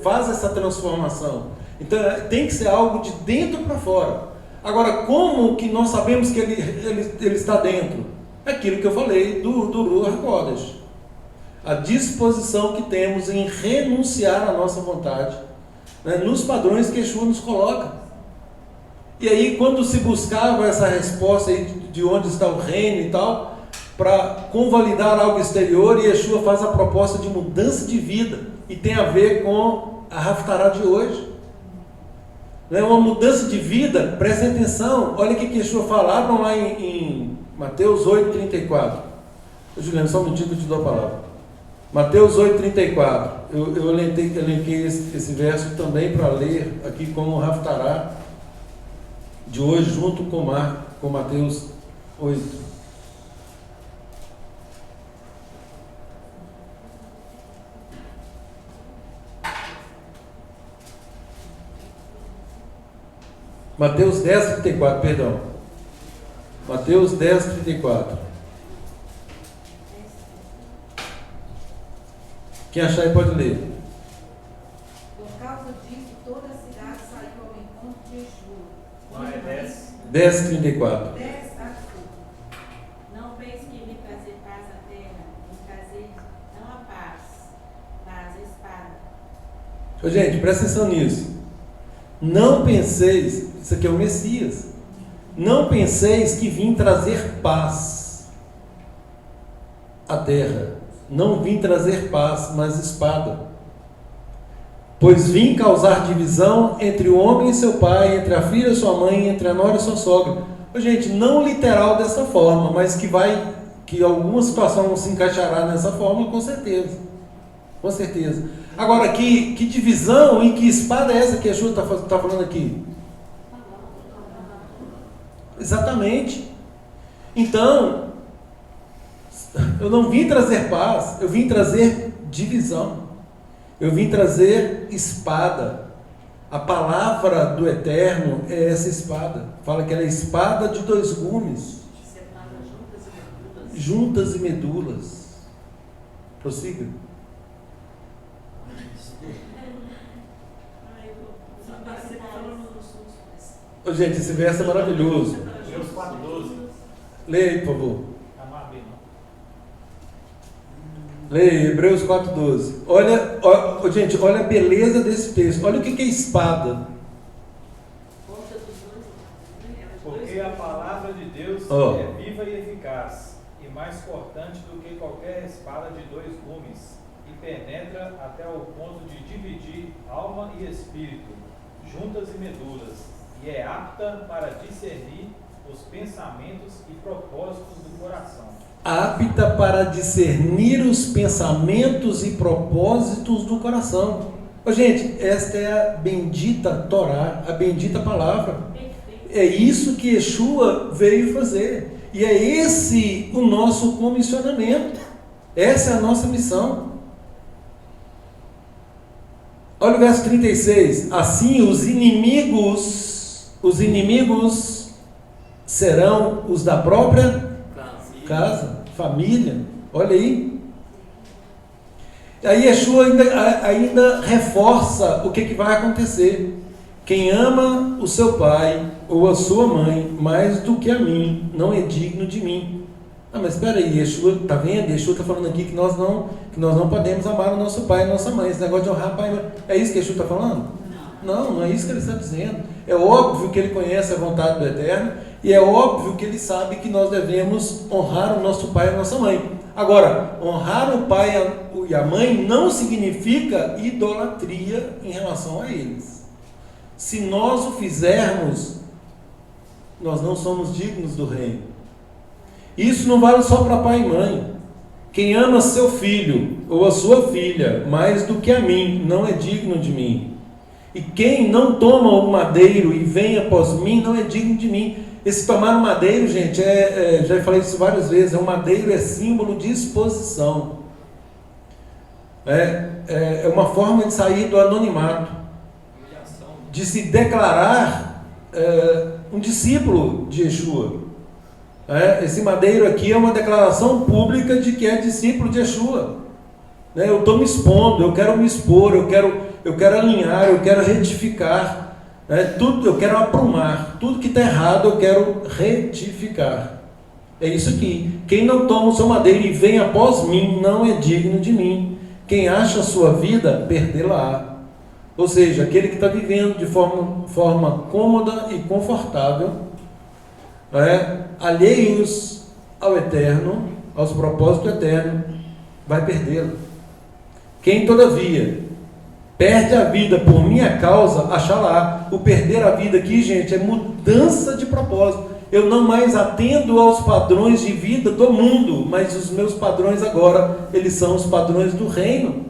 faz essa transformação. Então tem que ser algo de dentro para fora. Agora, como que nós sabemos que ele está dentro? Aquilo que eu falei do Ruach Kodesh, a disposição que temos em renunciar à nossa vontade, né, nos padrões que Yeshua nos coloca. E aí, quando se buscava essa resposta aí de onde está o reino e tal, para convalidar algo exterior, Yeshua faz a proposta de mudança de vida, e tem a ver com a Haftará de hoje. Né? Uma mudança de vida, prestem atenção, olha o que Yeshua fala, abram lá em Mateus 8,34. Juliano, só um minutinho que eu te dou a palavra. Mateus 8,34. Eu elenquei esse verso também para ler aqui como Haftará de hoje, junto com Mateus 8. Mateus 10,34, perdão. Mateus 10,34. Quem achar aí pode ler. Por causa disso, toda a cidade saiu ao encontro de Yeshua. Não é 10? 10,34. 10 Não pense que vim trazer paz à terra, vim trazer não a paz, mas a espada. Ô, gente, presta atenção nisso. Não penseis, isso aqui é o Messias, não penseis que vim trazer paz à terra. Não vim trazer paz, mas espada. Pois vim causar divisão entre o homem e seu pai, entre a filha e sua mãe, entre a nora e sua sogra. Ô, gente, não literal dessa forma, mas que alguma situação se encaixará nessa forma, com certeza. Com certeza. Agora, que divisão e que espada é essa que a Yeshua está falando aqui? Exatamente. Então, eu não vim trazer paz, eu vim trazer divisão. Eu vim trazer espada. A palavra do Eterno é essa espada. Fala que ela é espada de 2 gumes. Separa juntas e medulas. Juntas e medulas. Prossiga. Ô, gente, esse verso é maravilhoso. Hebreus 4,12. Leia aí, por favor. Amar bem, não. Leia, Hebreus 4,12. Olha, gente, olha a beleza desse texto. Olha o que é espada. Ponta dos dois lados, né? Porque a palavra de Deus Ó. é viva e eficaz, e mais cortante do que qualquer espada de 2 gumes, e penetra até o ponto de dividir alma e espírito, juntas e medulas, e é apta para discernir os pensamentos e propósitos do coração. Apta para discernir os pensamentos e propósitos do coração. Ô, gente, esta é a bendita Torá, a bendita palavra. Perfeito. É isso que Yeshua veio fazer. E é esse o nosso comissionamento. Essa é a nossa missão. Olha o verso 36. Assim os inimigos serão os da própria casa, família. Olha aí. Aí Yeshua ainda reforça o que vai acontecer. Quem ama o seu pai ou a sua mãe mais do que a mim, não é digno de mim. Ah, mas espera aí, Yeshua, está vendo? Yeshua está falando aqui que nós não podemos amar o nosso pai e a nossa mãe. Esse negócio de honrar pai e mãe, é isso que Yeshua está falando? Não é isso que ele está dizendo. É óbvio que ele conhece a vontade do Eterno e é óbvio que ele sabe que nós devemos honrar o nosso pai e a nossa mãe. Agora, honrar o pai e a mãe não significa idolatria em relação a eles. Se nós o fizermos, nós não somos dignos do reino. Isso não vale só para pai e mãe. Quem ama seu filho ou a sua filha mais do que a mim, não é digno de mim. E quem não toma o madeiro e vem após mim, não é digno de mim. Esse tomar o madeiro, gente, já falei isso várias vezes, o madeiro é símbolo de exposição. É uma forma de sair do anonimato, de se declarar um discípulo de Yeshua. Esse madeiro aqui é uma declaração pública de que é discípulo de Yeshua. Eu estou me expondo, eu quero me expor, eu quero alinhar, eu quero retificar, tudo, eu quero aprumar, tudo que está errado eu quero retificar. É isso aqui. Quem não toma o seu madeiro e vem após mim, não é digno de mim. Quem acha a sua vida, perdê-la-á. Ou seja, aquele que está vivendo de forma cômoda e confortável, alheios ao Eterno, aos propósitos do Eterno, vai perdê-la. Quem, todavia, perde a vida por minha causa, achará. O perder a vida aqui, gente, é mudança de propósito. Eu não mais atendo aos padrões de vida do mundo, mas os meus padrões agora, eles são os padrões do reino.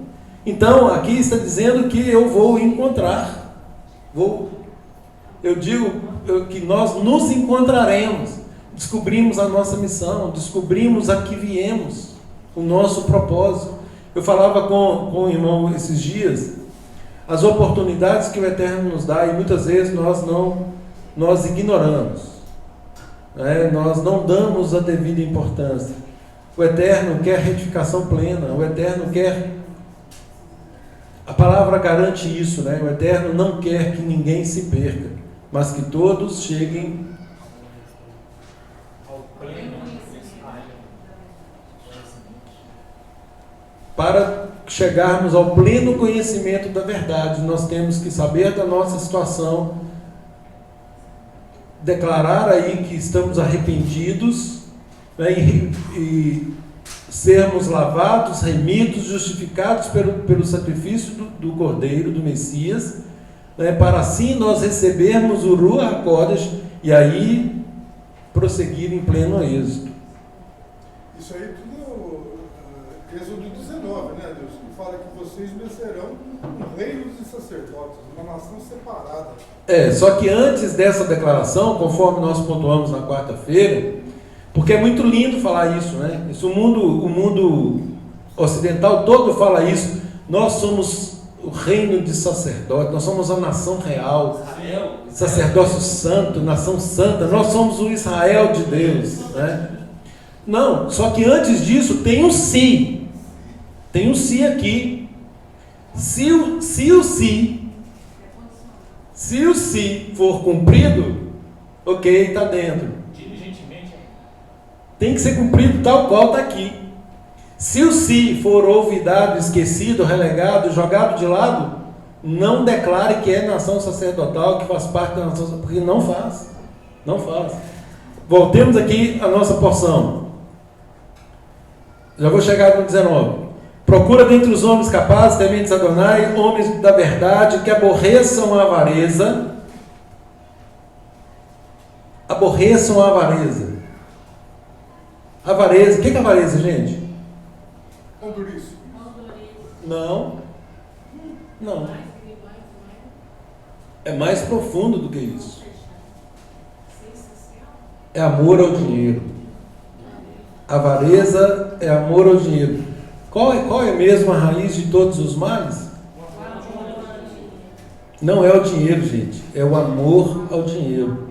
Então, aqui está dizendo que eu vou encontrar. Eu digo que nós nos encontraremos. Descobrimos a nossa missão, descobrimos a que viemos, o nosso propósito. Eu falava com o irmão esses dias, as oportunidades que o Eterno nos dá, e muitas vezes nós ignoramos, nós não damos a devida importância. O Eterno quer retificação plena, o Eterno quer, a palavra garante isso, o Eterno não quer que ninguém se perca, mas que todos cheguem ao pleno. Para chegarmos ao pleno conhecimento da verdade, nós temos que saber da nossa situação, declarar aí que estamos arrependidos, e sermos lavados, remidos, justificados pelo sacrifício do Cordeiro, do Messias, para assim nós recebermos o Ruach HaKodesh e aí prosseguir em pleno êxito. Isso aí tudo Êxodo 19, né, Deus? Que fala que vocês vencerão um reino de sacerdotes, uma nação separada. Só que antes dessa declaração, conforme nós pontuamos na quarta-feira, porque é muito lindo falar isso, Isso, o mundo ocidental todo fala isso. Nós somos o reino de sacerdotes, nós somos a nação real, sacerdócio santo, nação santa, nós somos o Israel de Deus, Não, só que antes disso tem um si. Tem um si aqui. Se o si for cumprido, ok, está dentro. Diligentemente. Tem que ser cumprido tal qual está aqui. Se o si for olvidado, esquecido, relegado, jogado de lado, não declare que é nação sacerdotal, que faz parte da nação, porque não faz. Não faz. Voltemos aqui à nossa porção. Já vou chegar no 19. Procura dentre os homens capazes, tementes a Adonai, homens da verdade, que aborreçam a avareza. Aborreçam a avareza. Avareza, o que é avareza, gente? Onduriço. Não. É mais profundo do que isso. é amor ao dinheiro. Avareza é amor ao dinheiro. Qual é mesmo a raiz de todos os males? Não é o dinheiro, gente. É o amor ao dinheiro.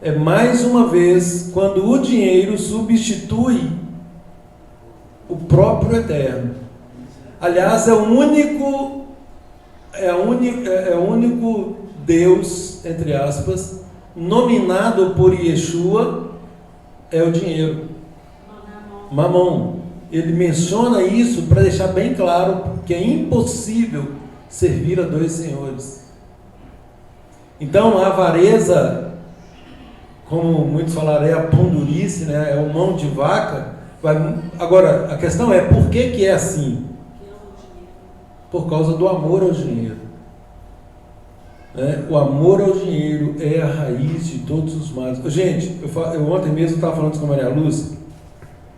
É mais uma vez quando o dinheiro substitui o próprio Eterno. Aliás, é o único Deus, entre aspas, nominado por Yeshua, é o dinheiro. Mamon. Ele menciona isso para deixar bem claro que é impossível servir a dois senhores. Então, a avareza, como muitos falaram, é a pundurice, né? É o mão de vaca. Agora, a questão é, por que é assim? Por causa do amor ao dinheiro. O amor ao dinheiro é a raiz de todos os males. Gente, eu ontem mesmo estava falando isso com a Maria Lúcia.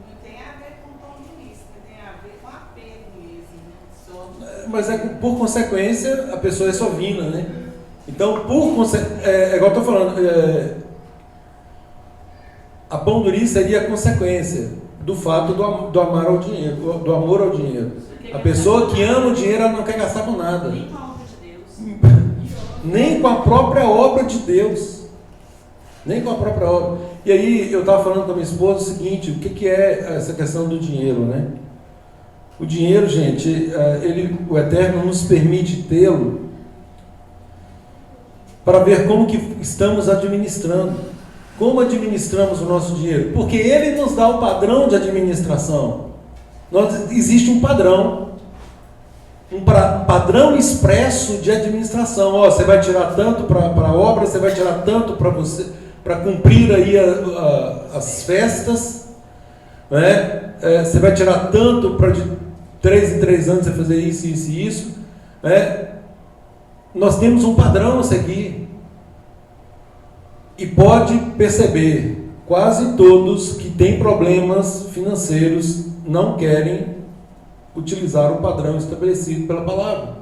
Não tem a ver com pão de vista, tem a ver com apego mesmo. Mas por consequência, a pessoa é sovina, né? Então, é igual eu estou falando, a pão-durice seria a consequência do fato do amar ao dinheiro, do amor ao dinheiro. A pessoa que ama o dinheiro, ela não quer gastar com nada. Nem com a obra de Deus. Nem com a própria obra de Deus. Nem com a própria obra. E aí, eu estava falando com a minha esposa o seguinte, o que é essa questão do dinheiro, né? O dinheiro, gente, o Eterno nos permite tê-lo para ver como que estamos administrando. Como administramos o nosso dinheiro? Porque ele nos dá o padrão de administração. Existe um padrão. Um padrão expresso de administração. Você vai tirar tanto para a obra, você vai tirar tanto para você, para cumprir aí as festas. Né? Você vai tirar tanto para de 3 em 3 anos você fazer isso, isso e isso. Né? Nós temos um padrão a seguir. E pode perceber, quase todos que têm problemas financeiros não querem utilizar o padrão estabelecido pela palavra.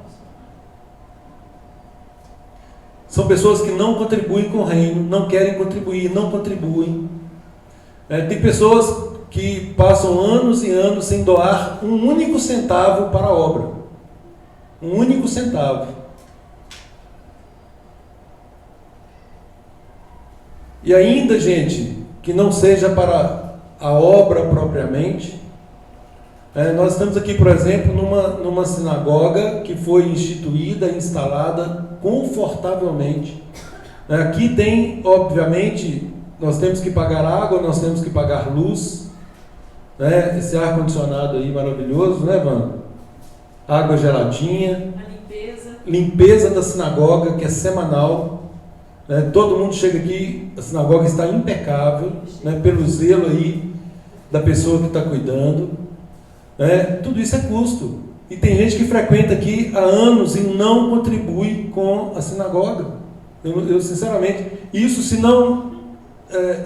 São pessoas que não contribuem com o reino, não querem contribuir, não contribuem. Tem pessoas que passam anos e anos sem doar um único centavo para a obra. Um único centavo. E ainda, gente, que não seja para a obra propriamente. Nós estamos aqui, por exemplo, numa sinagoga que foi instituída, instalada confortavelmente. Aqui tem, obviamente, nós temos que pagar água, nós temos que pagar luz. Esse ar-condicionado aí maravilhoso, né, Wanda? Água geladinha. A limpeza da sinagoga, que é semanal. Todo mundo chega aqui, a sinagoga está impecável, pelo zelo aí da pessoa que está cuidando. Tudo isso é custo. E tem gente que frequenta aqui há anos e não contribui com a sinagoga. Eu sinceramente, isso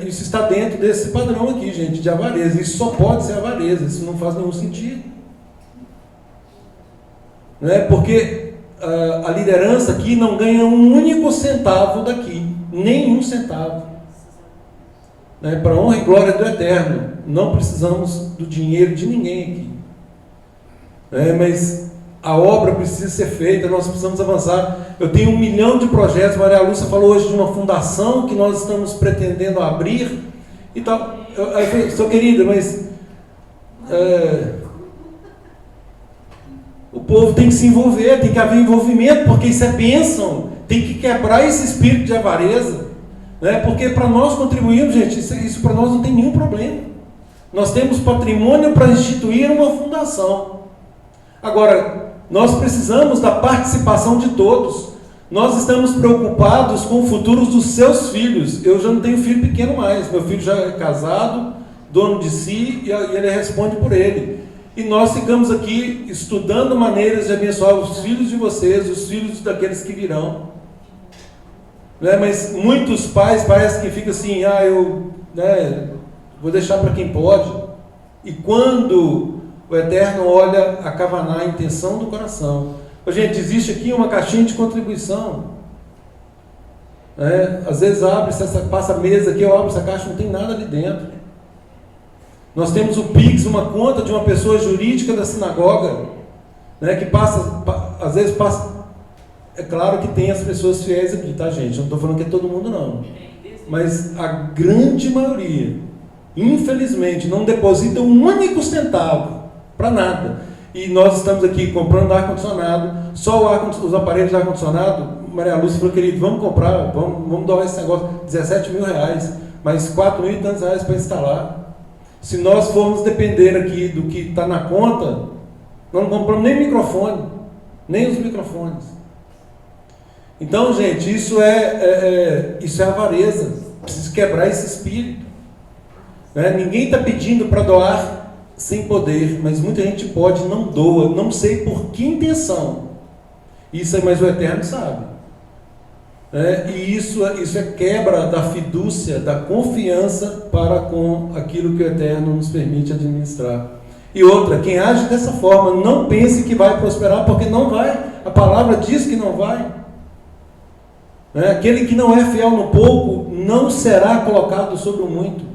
está dentro desse padrão aqui, gente, de avareza. Isso só pode ser avareza, isso não faz nenhum sentido. Porque a liderança aqui não ganha um único centavo daqui, nenhum centavo. Para a honra e glória do Eterno, não precisamos do dinheiro de ninguém aqui. Mas a obra precisa ser feita, nós precisamos avançar. Eu tenho 1 milhão de projetos. Maria Lúcia falou hoje de uma fundação que nós estamos pretendendo abrir e tal. Eu falei, sou querida, mas o povo tem que se envolver, tem que haver envolvimento, porque isso é bênção. Tem que quebrar esse espírito de avareza, porque para nós contribuirmos, gente, isso para nós não tem nenhum problema. Nós temos patrimônio para instituir uma fundação. Agora, nós precisamos da participação de todos. Nós estamos preocupados com o futuro dos seus filhos. Eu já não tenho filho pequeno mais. Meu filho já é casado, dono de si, e ele responde por ele. E nós ficamos aqui estudando maneiras de abençoar os filhos de vocês, os filhos daqueles que virão. Mas muitos pais parecem que ficam assim, eu vou deixar para quem pode. E quando o Eterno olha a Kavaná, a intenção do coração. Gente, existe aqui uma caixinha de contribuição. Às vezes passa a mesa aqui, eu abro essa caixa, não tem nada ali dentro. Nós temos o Pix, uma conta de uma pessoa jurídica da sinagoga, né, que às vezes passa. É claro que tem as pessoas fiéis aqui, tá, gente? Não estou falando que é todo mundo, não. Mas a grande maioria, infelizmente, não deposita um único centavo para nada. E nós estamos aqui comprando ar-condicionado, só os aparelhos de ar-condicionado. Maria Lúcia falou, querido, vamos comprar, vamos doar esse negócio, R$17 mil, mas R$4 mil e tantos para instalar. Se nós formos depender aqui do que está na conta, nós não compramos nem microfone, nem os microfones. Então, gente, isso é avareza. Preciso quebrar esse espírito. Ninguém está pedindo para doar sem poder, mas muita gente pode, não doa, não sei por que intenção. Isso aí, mas o Eterno sabe. E isso é quebra da fidúcia, da confiança para com aquilo que o Eterno nos permite administrar. E outra, quem age dessa forma, não pense que vai prosperar, porque não vai. A palavra diz que não vai. Aquele que não é fiel no pouco não será colocado sobre o muito.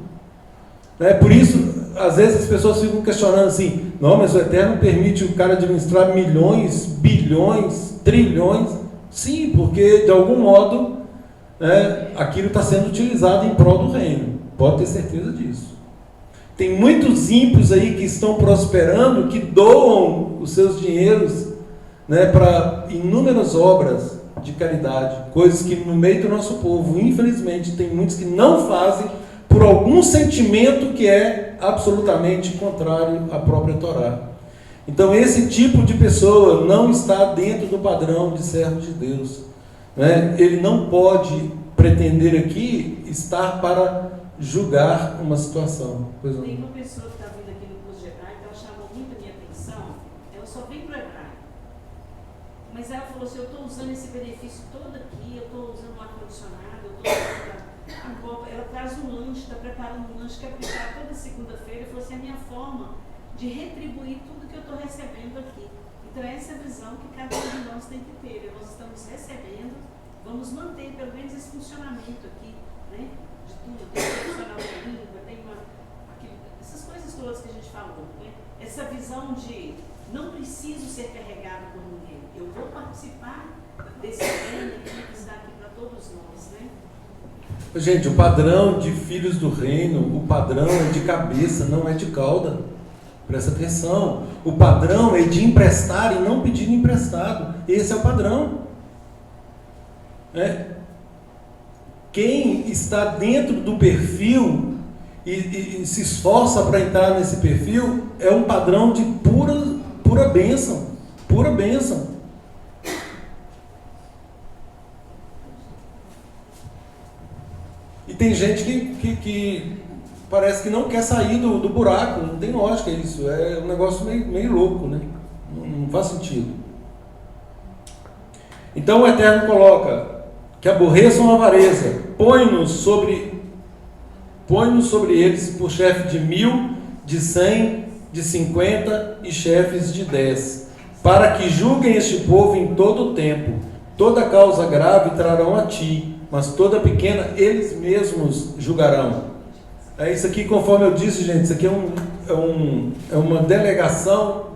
Por isso, às vezes as pessoas ficam questionando assim, não, mas o Eterno permite o cara administrar milhões, bilhões, trilhões. Sim, porque de algum modo aquilo está sendo utilizado em prol do reino. Pode ter certeza disso. Tem muitos ímpios aí que estão prosperando, que doam os seus dinheiros para inúmeras obras de caridade, coisas que no meio do nosso povo, infelizmente, tem muitos que não fazem por algum sentimento que é absolutamente contrário à própria Torá. Então esse tipo de pessoa não está dentro do padrão de servo de Deus. Ele não pode pretender aqui estar para julgar uma situação. Tem uma pessoa que está vindo aqui no curso de hebraico, ela chamou muito a minha atenção, ela só vem para o hebraico. Mas ela falou assim, eu estou usando esse benefício todo aqui, eu estou usando o ar-condicionado, eu estou usando a copa, ela traz um lanche, está preparando um lanche que é preparar toda segunda-feira, falou assim, a minha forma de retribuir tudo que eu estou recebendo aqui. Então essa é a visão que cada um de nós tem que ter. Nós estamos recebendo, vamos manter pelo menos esse funcionamento aqui, de tudo, tem um profissional da língua, tem essas coisas todas que a gente falou, essa visão de não preciso ser carregado por ninguém, eu vou participar desse reino que está aqui para todos nós, Gente, o padrão de filhos do reino, o padrão é de cabeça, não é de cauda. Presta atenção. O padrão é de emprestar e não pedir emprestado. Esse é o padrão. Quem está dentro do perfil e se esforça para entrar nesse perfil é um padrão de pura bênção. Pura bênção. E tem gente que parece que não quer sair do buraco, não tem lógica isso, é um negócio meio louco, não faz sentido. Então o Eterno coloca que aborreçam a avareza, põe-nos sobre eles por chefe de 1000, de 100, de 50 e chefes de 10, para que julguem este povo em todo o tempo. Toda causa grave trarão a ti, mas toda pequena eles mesmos julgarão. Isso aqui, conforme eu disse, gente, isso aqui é uma delegação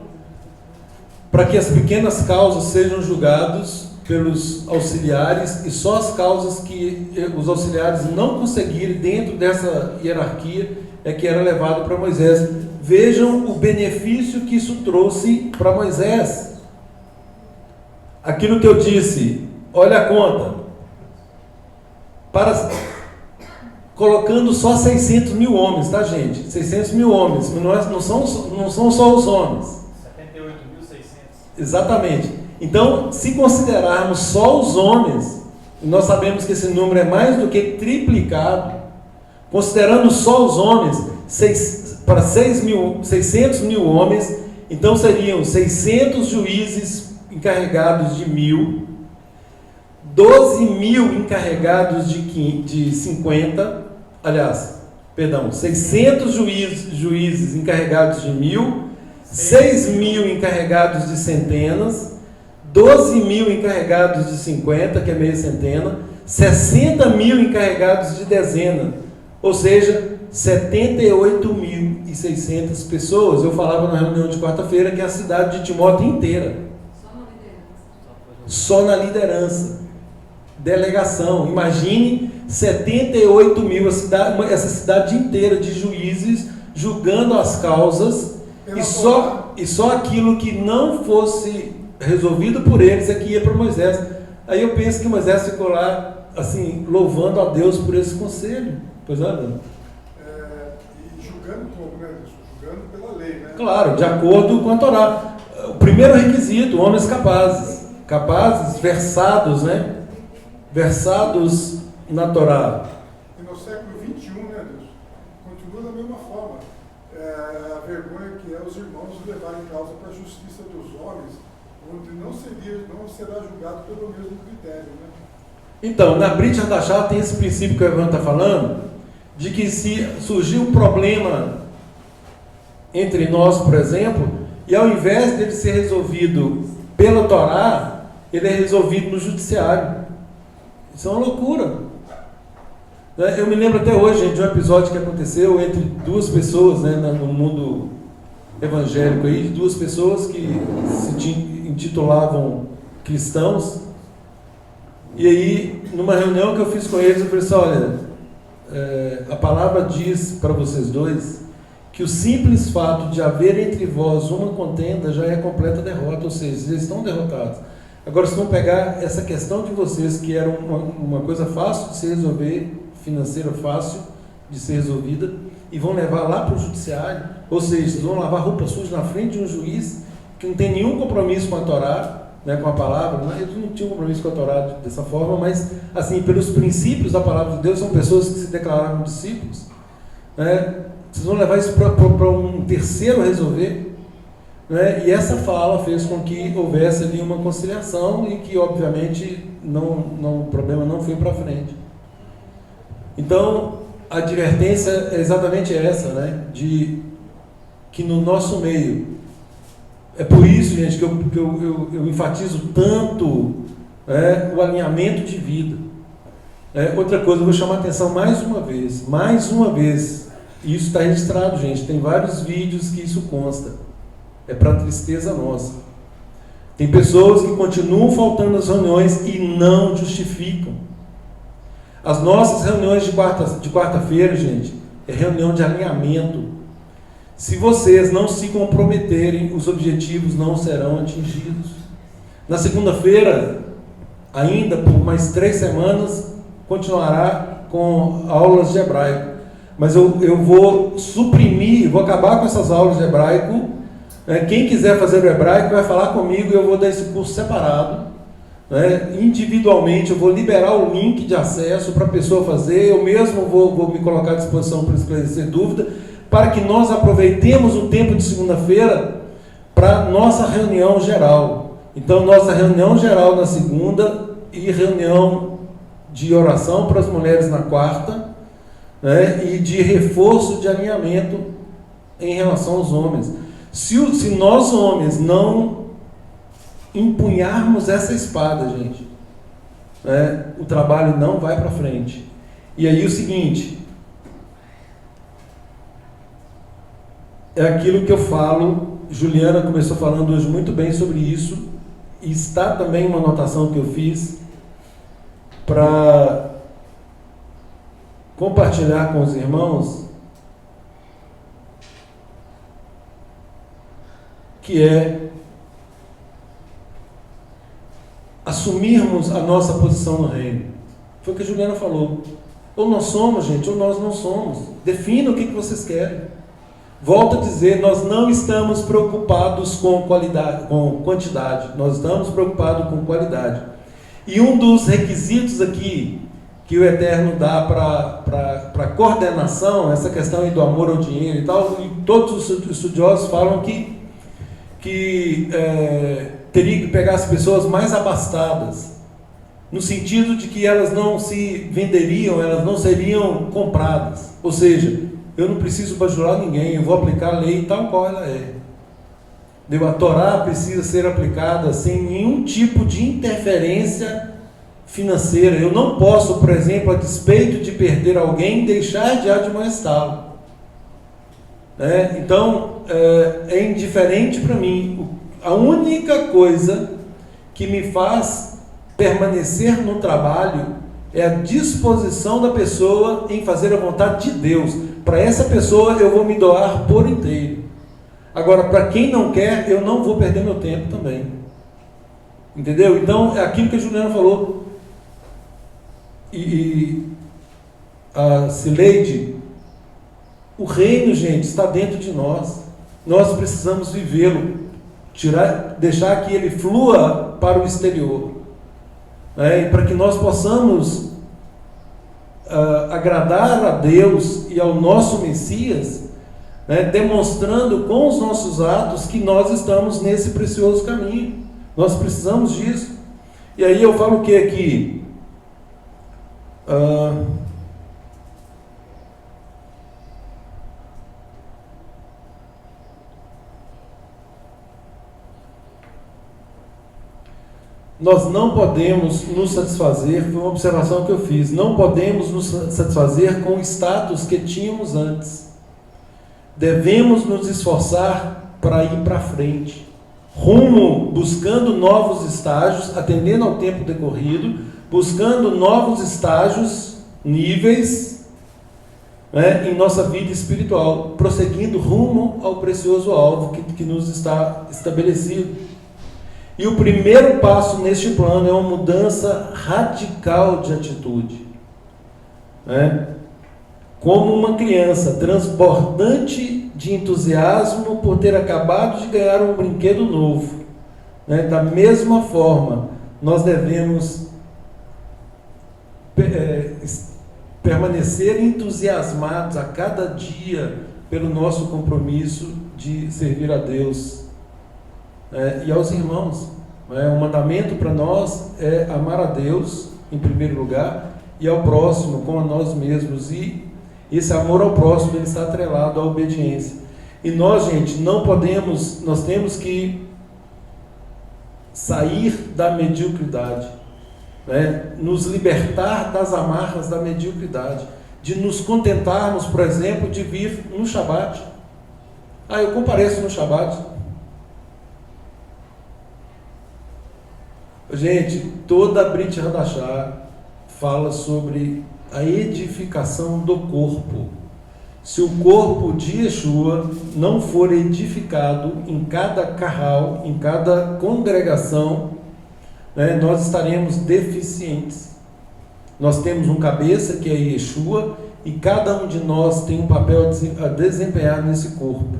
para que as pequenas causas sejam julgadas pelos auxiliares, e só as causas que os auxiliares não conseguirem dentro dessa hierarquia é que era levado para Moisés. Vejam o benefício que isso trouxe para Moisés. Aquilo que eu disse, olha a conta, colocando só 600 mil homens, tá, gente? 600 mil homens, não são só os homens. 78.600. Exatamente. Então, se considerarmos só os homens, nós sabemos que esse número é mais do que triplicado, considerando só os homens, para 600 mil homens, então seriam 600 juízes encarregados de 1000, 12 mil encarregados de 50, 600 juízes encarregados de 1000, 6 mil encarregados de centenas, 12 mil encarregados de 50, que é meia centena, 60 mil encarregados de dezena, ou seja, 78.600 pessoas. Eu falava na reunião de quarta-feira que é a cidade de Timóteo inteira. Só na liderança. Delegação. Imagine 78 mil, essa cidade inteira de juízes julgando as causas e só aquilo que não fosse resolvido por eles é que ia para Moisés. Aí eu penso que Moisés ficou lá, assim, louvando a Deus por esse conselho. Pois é, Dani? E julgando como, né? Julgando pela lei, né? Claro, de acordo com a Torá. O primeiro requisito, homens capazes. Capazes, versados, né? Versados na Torá. E no século XXI, né, Deus? Continua da mesma forma. A vergonha que é os irmãos levarem causa para a justiça dos homens, onde não será julgado pelo mesmo critério, né? Então, na Brit Hadashah tem esse princípio que o Evan está falando, de que se surgir um problema entre nós, por exemplo, e ao invés dele ser resolvido pela Torá, ele é resolvido no judiciário. Isso é uma loucura. Eu me lembro até hoje, gente, de um episódio que aconteceu entre duas pessoas, né, no mundo evangélico aí, duas pessoas que se intitulavam cristãos. E aí, numa reunião que eu fiz com eles, eu falei assim, olha, a palavra diz para vocês dois que o simples fato de haver entre vós uma contenda já é completa derrota, ou seja, vocês estão derrotados. Agora, se vão pegar essa questão de vocês, que era uma coisa fácil de se resolver, financeira fácil de ser resolvida, e vão levar lá para o judiciário, ou seja, vocês vão lavar roupa suja na frente de um juiz que não tem nenhum compromisso com a Torá, né, com a palavra, né? Eles não tinham compromisso com a Torá dessa forma, mas, assim, pelos princípios da palavra de Deus, são pessoas que se declararam discípulos, né? Vocês vão levar isso para um terceiro resolver, né? E essa fala fez com que houvesse ali uma conciliação e que, obviamente, o problema não foi para frente. Então, a advertência é exatamente essa, né? De que no nosso meio, é por isso, gente, que eu enfatizo tanto o alinhamento de vida. Outra coisa, eu vou chamar a atenção mais uma vez, e isso está registrado, gente, tem vários vídeos que isso consta, é para tristeza nossa. Tem pessoas que continuam faltando às reuniões e não justificam. As nossas reuniões de quarta-feira, gente, é reunião de alinhamento. Se vocês não se comprometerem, os objetivos não serão atingidos. Na segunda-feira, ainda por mais 3 semanas, continuará com aulas de hebraico. Mas eu vou suprimir, vou acabar com essas aulas de hebraico. Quem quiser fazer o hebraico vai falar comigo e eu vou dar esse curso separado. Individualmente, eu vou liberar o link de acesso para a pessoa fazer. Eu mesmo vou me colocar à disposição para esclarecer dúvida, para que nós aproveitemos o tempo de segunda-feira para nossa reunião geral. Então, nossa reunião geral na segunda e reunião de oração para as mulheres na quarta, e de reforço de alinhamento em relação aos homens. Se nós homens não empunharmos essa espada, gente, o trabalho não vai para frente. E aí o seguinte, é aquilo que eu falo, Juliana começou falando hoje muito bem sobre isso, e está também uma anotação que eu fiz para compartilhar com os irmãos, que é assumirmos a nossa posição no reino. Foi o que a Juliana falou. Ou nós somos, gente, ou nós não somos. Defina o que vocês querem. Volto a dizer, nós não estamos preocupados com qualidade, com quantidade, nós estamos preocupados com qualidade. E um dos requisitos aqui que o Eterno dá para coordenação, essa questão aí do amor ao dinheiro e tal, e todos os estudiosos falam que teria que pegar as pessoas mais abastadas, no sentido de que elas não se venderiam, elas não seriam compradas. Ou seja, eu não preciso bajular ninguém, eu vou aplicar a lei tal qual ela é. A Torá precisa ser aplicada sem nenhum tipo de interferência financeira. Eu não posso, por exemplo, a despeito de perder alguém, deixar de admoestá-lo. Então, é indiferente para mim. A única coisa que me faz permanecer no trabalho é a disposição da pessoa em fazer a vontade de Deus. Para essa pessoa eu vou me doar por inteiro. Agora, para quem não quer, eu não vou perder meu tempo também. Entendeu? Então, é aquilo que a Juliana falou. E a Cileide, o reino, gente, está dentro de nós. Nós precisamos vivê-lo, deixar que ele flua para o exterior. E para que nós possamos agradar a Deus e ao nosso Messias, demonstrando com os nossos atos que nós estamos nesse precioso caminho. Nós precisamos disso. E aí eu falo o que aqui? Nós não podemos nos satisfazer, foi uma observação que eu fiz, não podemos nos satisfazer com o status que tínhamos antes. Devemos nos esforçar para ir para frente, rumo, buscando novos estágios, atendendo ao tempo decorrido, buscando novos estágios, níveis, em nossa vida espiritual, prosseguindo rumo ao precioso alvo que nos está estabelecido. E o primeiro passo neste plano é uma mudança radical de atitude. Como uma criança transbordante de entusiasmo por ter acabado de ganhar um brinquedo novo. Da mesma forma, nós devemos permanecer entusiasmados a cada dia pelo nosso compromisso de servir a Deus e aos irmãos. O mandamento para nós é amar a Deus em primeiro lugar e ao próximo como a nós mesmos, e esse amor ao próximo ele está atrelado à obediência. E nós, gente, não podemos, nós temos que sair da mediocridade, nos libertar das amarras da mediocridade, de nos contentarmos, por exemplo, de vir no Shabat. Eu compareço no Shabat. Gente, toda a Brit Hadashah fala sobre a edificação do corpo. Se o corpo de Yeshua não for edificado em cada carral, em cada congregação, nós estaremos deficientes. Nós temos um cabeça que é Yeshua, e cada um de nós tem um papel a desempenhar nesse corpo.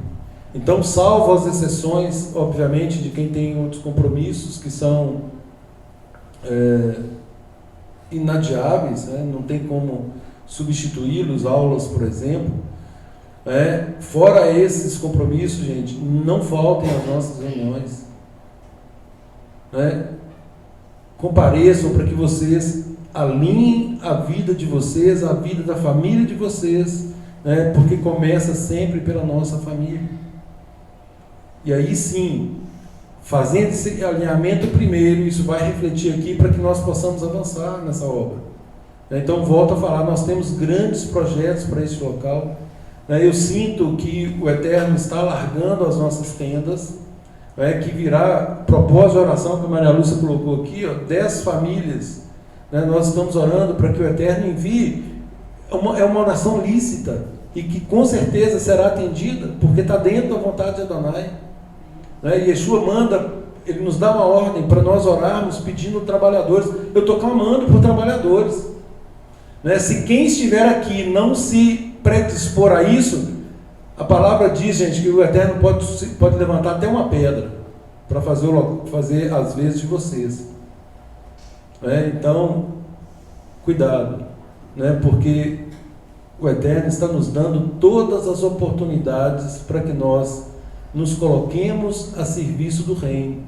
Então, salvo as exceções, obviamente, de quem tem outros compromissos que são inadiáveis, não tem como substituí-los, aulas, por exemplo. Fora esses compromissos, gente, não faltem as nossas reuniões. Compareçam para que vocês alinhem a vida de vocês, a vida da família de vocês, porque começa sempre pela nossa família. E aí sim, fazendo esse alinhamento primeiro, isso vai refletir aqui para que nós possamos avançar nessa obra. Então, volto a falar, nós temos grandes projetos para esse local. Eu sinto que o Eterno está largando as nossas tendas, que virá, propósito de oração que a Maria Lúcia colocou aqui, 10 famílias. Nós estamos orando para que o Eterno envie, é uma oração lícita, e que com certeza será atendida, porque está dentro da vontade de Adonai. Yeshua manda, ele nos dá uma ordem para nós orarmos pedindo trabalhadores. Eu estou clamando por trabalhadores. Se quem estiver aqui não se predispor a isso, a palavra diz, gente, que o Eterno pode levantar até uma pedra para fazer as vezes de vocês. Então, cuidado, porque o Eterno está nos dando todas as oportunidades para que nós nos coloquemos a serviço do reino,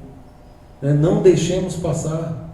não deixemos passar.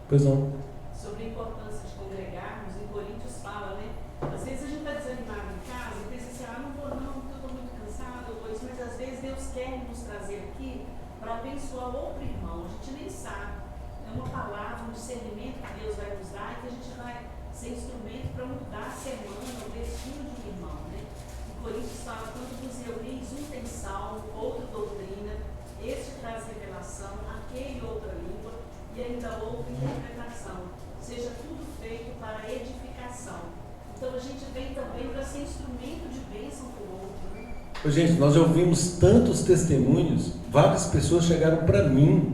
Pois não. Sobre a importância de congregarmos, em Coríntios fala, às vezes a gente está desanimado em casa e pensa assim, não vou não, porque eu estou muito cansado, mas às vezes Deus quer nos trazer aqui para abençoar outro irmão, a gente nem sabe. é uma palavra, um discernimento que Deus vai nos dar e que a gente vai ser instrumento para mudar a semana, o destino de um irmão, né? O Coríntios fala tanto dos reunidos, um tem salmo, outro doutrina, este traz revelação, aquele outra língua e ainda outra interpretação. Seja tudo feito para edificação. Então a gente vem também para ser instrumento de bênção para o outro, né? Gente, nós já ouvimos tantos testemunhos, várias pessoas chegaram para mim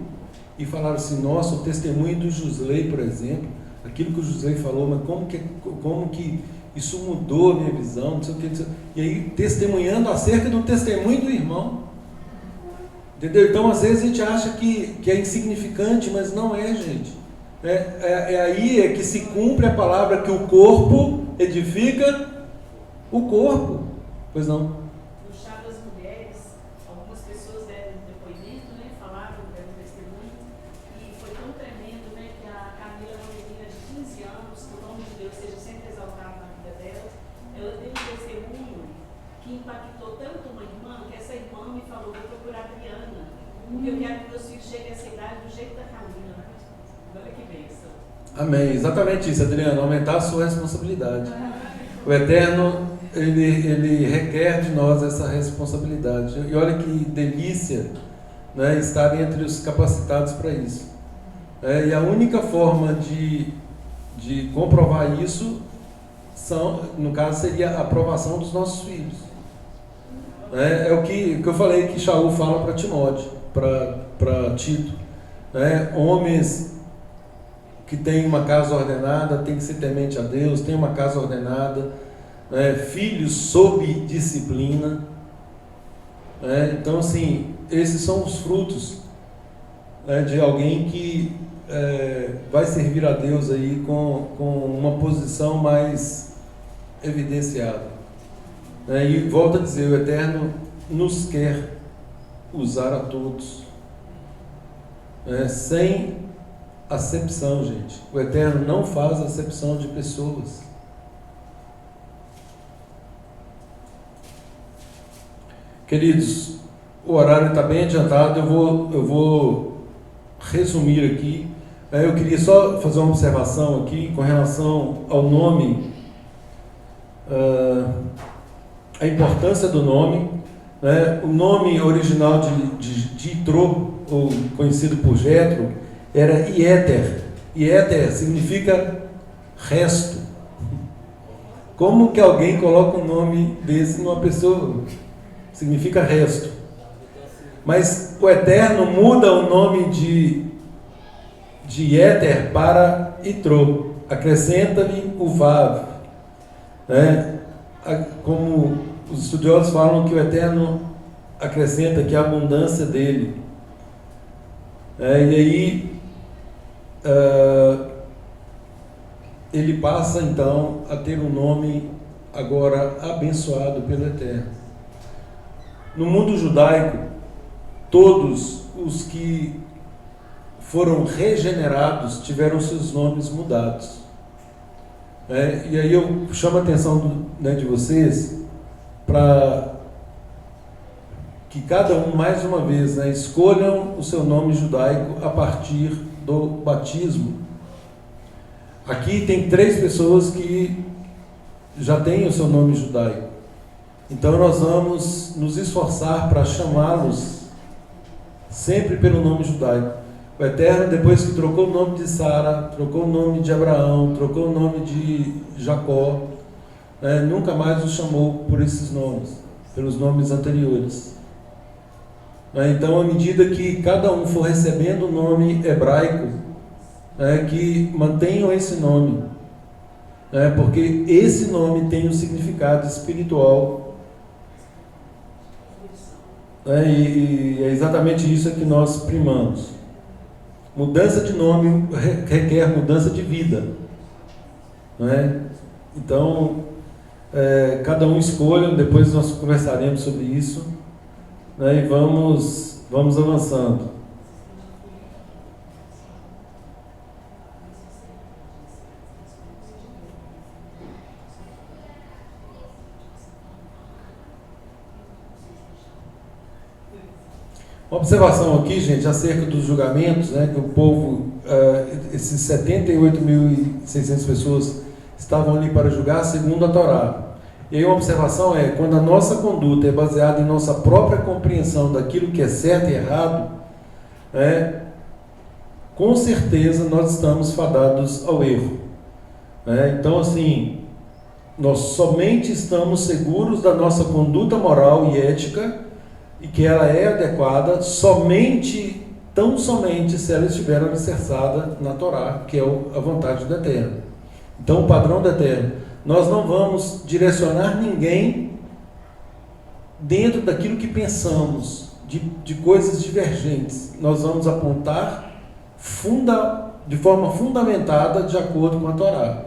e falaram assim, nossa, o testemunho do Josley, por exemplo, aquilo que o Josley falou, mas como que isso mudou a minha visão, não sei o que, não sei. E aí testemunhando acerca do testemunho do irmão, entendeu? Então às vezes a gente acha que é insignificante, mas não é, gente. Aí é que se cumpre a palavra que o corpo edifica o corpo, pois não? No chá das mulheres, algumas pessoas deram um depoimento, né, falaram, deram um testemunho, e foi tão tremendo, né, que a Camila, uma menina de 15 anos, que o nome de Deus seja sempre exaltado na vida dela, ela deu um testemunho que impactou tanto uma irmã, que essa irmã me falou, vou procurar a Adriana, porque eu quero que meus filhos cheguem a essa idade do jeito da Camila. Olha que bênção. Amém, exatamente isso, Adriana, aumentar a sua responsabilidade. O Eterno, ele requer de nós essa responsabilidade. E olha que delícia, né, estar entre os capacitados para isso. E a única forma de comprovar isso, no caso, seria a aprovação dos nossos filhos. É o que eu falei que Shaul fala para Timóteo, para Tito. Homens que têm uma casa ordenada, tem que ser temente a Deus, tem uma casa ordenada, filhos sob disciplina. Então, assim, esses são os frutos de alguém que vai servir a Deus aí com uma posição mais evidenciada. E volto a dizer, o Eterno nos quer usar a todos, sem acepção, gente. O Eterno não faz acepção de pessoas. Queridos, o horário está bem adiantado, eu vou resumir aqui. Eu queria só fazer uma observação aqui com relação ao nome, a importância do nome. O nome original de Jitro, ou conhecido por Jetro, era Ieter. Ieter significa resto. Como que alguém coloca um nome desse numa pessoa? Significa resto. Mas o Eterno muda o nome de Ieter para Itro. Acrescenta-lhe o Vav. Como os estudiosos falam que o Eterno acrescenta aqui a abundância dele. E aí ele passa então a ter um nome agora abençoado pelo Eterno. No mundo judaico, todos os que foram regenerados tiveram seus nomes mudados. E aí eu chamo a atenção de vocês para que cada um, mais uma vez, escolham o seu nome judaico a partir do batismo. Aqui tem 3 pessoas que já têm o seu nome judaico. Então nós vamos nos esforçar para chamá-los sempre pelo nome judaico. O Eterno, depois que trocou o nome de Sara, trocou o nome de Abraão, trocou o nome de Jacó, nunca mais os chamou por esses nomes, pelos nomes anteriores. Então, à medida que cada um for recebendo o nome hebraico, que mantenham esse nome, porque esse nome tem um significado espiritual. E é exatamente isso que nós primamos. Mudança de nome requer mudança de vida. Então, cada um escolha, depois nós conversaremos sobre isso, e vamos avançando. Uma observação aqui, gente, acerca dos julgamentos, que o povo esses 78.600 pessoas estavam ali para julgar segundo a Torá. E aí uma observação é, quando a nossa conduta é baseada em nossa própria compreensão daquilo que é certo e errado, com certeza nós estamos fadados ao erro. Então, assim, nós somente estamos seguros da nossa conduta moral e ética e que ela é adequada somente, tão somente, se ela estiver alicerçada na Torá, que é a vontade do Eterno. Então, o padrão do Eterno. Nós não vamos direcionar ninguém dentro daquilo que pensamos, de coisas divergentes. Nós vamos apontar de forma fundamentada de acordo com a Torá.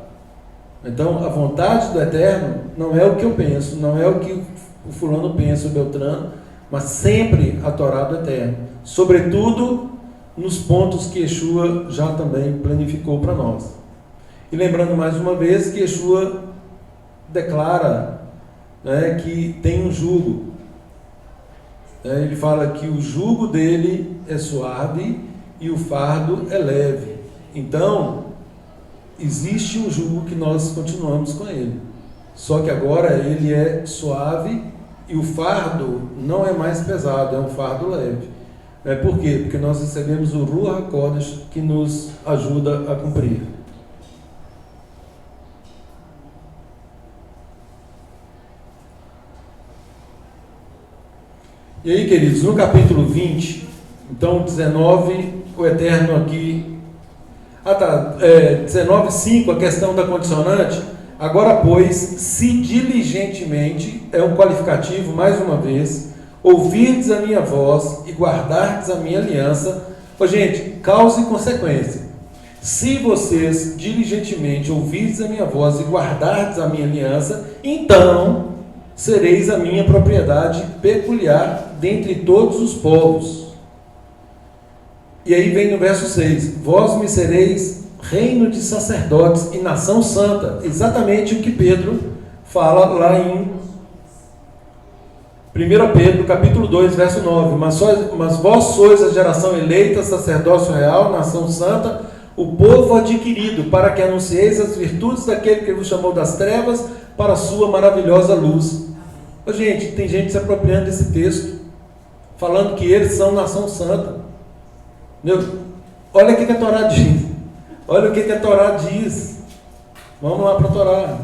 Então, a vontade do Eterno não é o que eu penso, não é o que o fulano pensa, o Beltrano, mas sempre a Torá do Eterno. Sobretudo nos pontos que Yeshua já também planificou para nós. E lembrando mais uma vez que Yeshua declara que tem um jugo. Ele fala que o jugo dele é suave e o fardo é leve. Então, existe um jugo que nós continuamos com ele. Só que agora ele é suave e o fardo não é mais pesado, é um fardo leve. Por quê? Porque nós recebemos o Ruach HaKodesh que nos ajuda a cumprir. E aí, queridos, no capítulo 20, então 19, o Eterno aqui... 19:5, a questão da condicionante. Agora, pois, se diligentemente, é um qualificativo, mais uma vez, ouvirdes a minha voz e guardardes a minha aliança. Gente, causa e consequência. Se vocês diligentemente ouvirdes a minha voz e guardardes a minha aliança, então sereis a minha propriedade peculiar dentre todos os povos. E aí vem no verso 6, vós me sereis reino de sacerdotes e nação santa, exatamente o que Pedro fala lá em 1 Pedro, capítulo 2, verso 9, mas vós sois a geração eleita, sacerdócio real, nação santa, o povo adquirido, para que anuncieis as virtudes daquele que vos chamou das trevas para a sua maravilhosa luz. Gente, tem gente se apropriando desse texto, falando que eles são nação santa. Olha o que a Torá diz. Olha o que a Torá diz. Vamos lá para a Torá.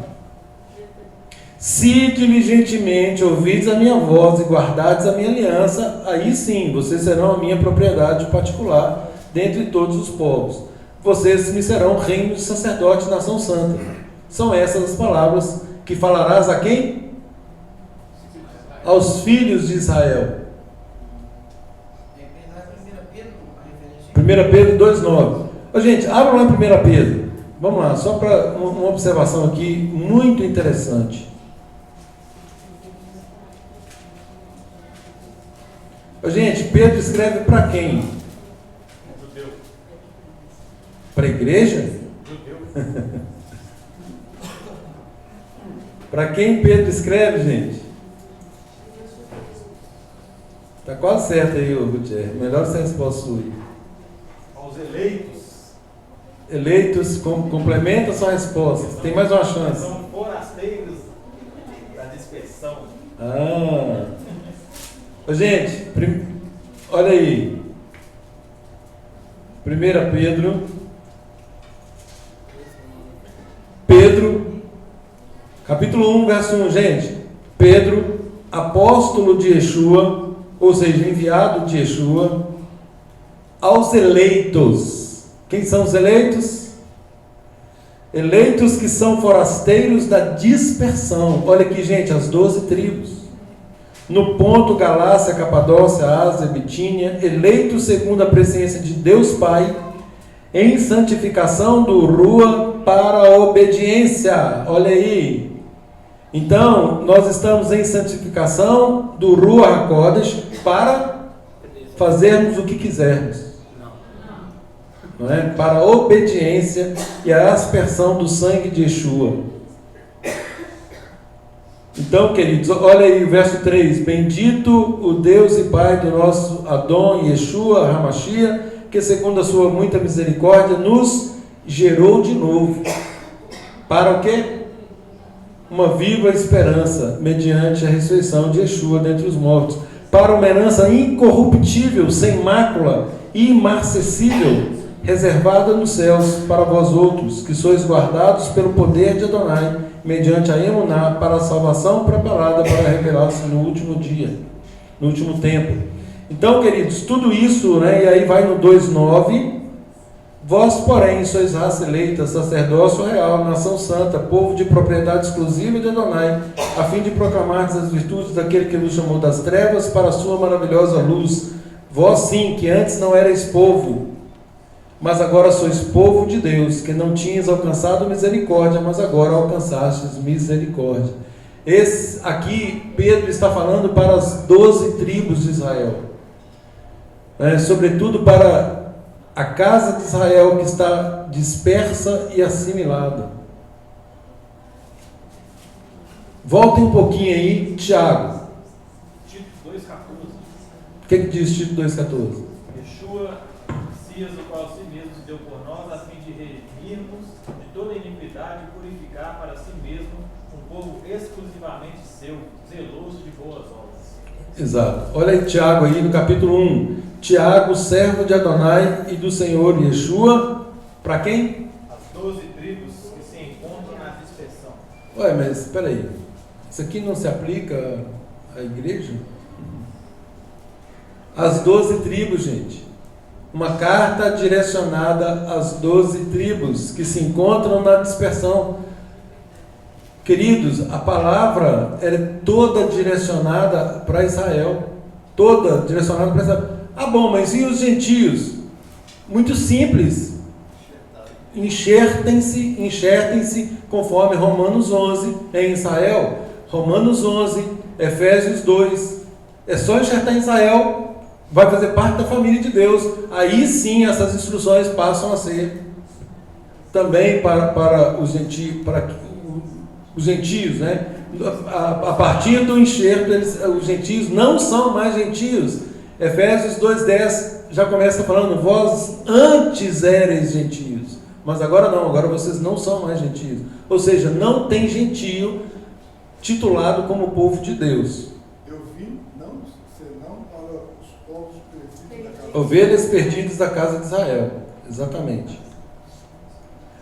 Se diligentemente ouvides a minha voz e guardardes a minha aliança, aí sim, vocês serão a minha propriedade particular dentre todos os povos. Vocês me serão reino de sacerdote, nação santa. São essas as palavras que falarás a quem? Aos filhos de Israel. 1 Pedro 2,9. Gente, abra lá em 1 Pedro. Vamos lá, só para uma observação aqui muito interessante. Gente, Pedro escreve para quem? Judeu. Para a igreja? Judeu. Para quem Pedro escreve, gente? Está quase certo aí, Gutierrez. Melhor essa resposta sua. Aos eleitos. Eleitos, complementa a sua resposta. Tem mais uma chance. São forasteiros da dispersão. Gente, olha aí. 1 Pedro, capítulo 1, verso 1, gente. Pedro, apóstolo de Yeshua, ou seja, enviado de Yeshua, aos eleitos. Quem são os eleitos? Eleitos que são forasteiros da dispersão. Olha aqui, gente, as 12 tribos. No ponto, Galácia, Capadócia, Ásia, Bitínia, eleitos segundo a presciência de Deus Pai, em santificação do Rua para a obediência. Olha aí. Então, nós estamos em santificação do Ruach HaKodesh para fazermos o que quisermos. Não é? Para a obediência e a aspersão do sangue de Yeshua. Então, queridos, olha aí o verso 3. Bendito o Deus e Pai do nosso Adon Yeshua HaMashiach, que segundo a sua muita misericórdia nos gerou de novo. Para o quê? Uma viva esperança, mediante a ressurreição de Yeshua dentre os mortos, para uma herança incorruptível, sem mácula e imarcessível, reservada nos céus para vós outros, que sois guardados pelo poder de Adonai, mediante a emuná, para a salvação preparada para revelar-se no último dia, no último tempo. Então, queridos, tudo isso, né, e aí vai no 2:9, vós, porém, sois raça eleita, sacerdócio real, nação santa, povo de propriedade exclusiva de Adonai, a fim de proclamar as virtudes daquele que nos chamou das trevas para a sua maravilhosa luz. Vós sim, que antes não erais povo, mas agora sois povo de Deus, que não tinhas alcançado misericórdia, mas agora alcançastes misericórdia. Aqui Pedro está falando para as 12 tribos de Israel, sobretudo para a casa de Israel que está dispersa e assimilada. Voltem um pouquinho aí, Tiago. Tito 2,14. O que diz Tito 2,14? Yeshua, Messias, o qual a si mesmo se deu por nós, a fim de redimir-nos de toda iniquidade e purificar para si mesmo um povo exclusivamente seu, zeloso de boas obras. Exato. Olha aí Tiago aí no capítulo 1. Tiago, servo de Adonai e do Senhor Yeshua, para quem? As 12 tribos que se encontram na dispersão. Ué, mas espera aí. Isso aqui não se aplica à igreja? As 12 tribos, gente. Uma carta direcionada às 12 tribos que se encontram na dispersão. Queridos, a palavra é toda direcionada para Israel. Toda direcionada para Israel. Ah, bom, mas e os gentios? Muito simples. Enxertem-se conforme Romanos 11 em Israel. Romanos 11, Efésios 2. É só enxertar em Israel, vai fazer parte da família de Deus. Aí sim essas instruções passam a ser também para os gentios, né? A partir do enxerto, os gentios não são mais gentios. Efésios 2:10 já começa falando: vós antes éreis gentios, mas agora não, agora vocês não são mais gentios. Ou seja, não tem gentio titulado como povo de Deus. Eu vim senão para os povos perdidos da casa. Ovelhas perdidas da casa de Israel. Exatamente.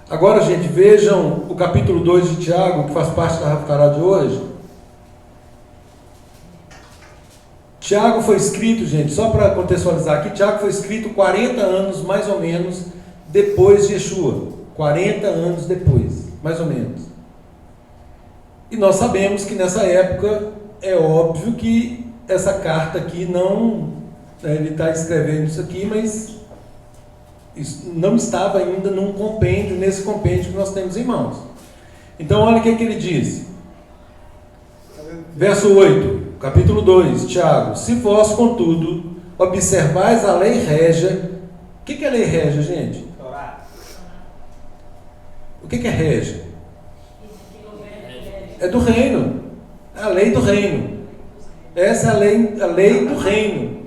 Agora, gente, vejam o capítulo 2 de Tiago, que faz parte da Haftará de hoje. Tiago foi escrito, gente, só para contextualizar aqui, Tiago foi escrito 40 anos, mais ou menos, depois de Yeshua. 40 anos depois, mais ou menos. E nós sabemos que nessa época, é óbvio que essa carta aqui não... ele está escrevendo isso aqui, mas isso não estava ainda num compêndio, nesse compêndio que nós temos em mãos. Então, olha o que ele diz. Verso 8. Capítulo 2, Tiago: se vós, contudo, observais a lei régia. O que é lei régia, gente? Torá. O que é régia? É do reino. É a lei do reino. Essa é a lei do reino.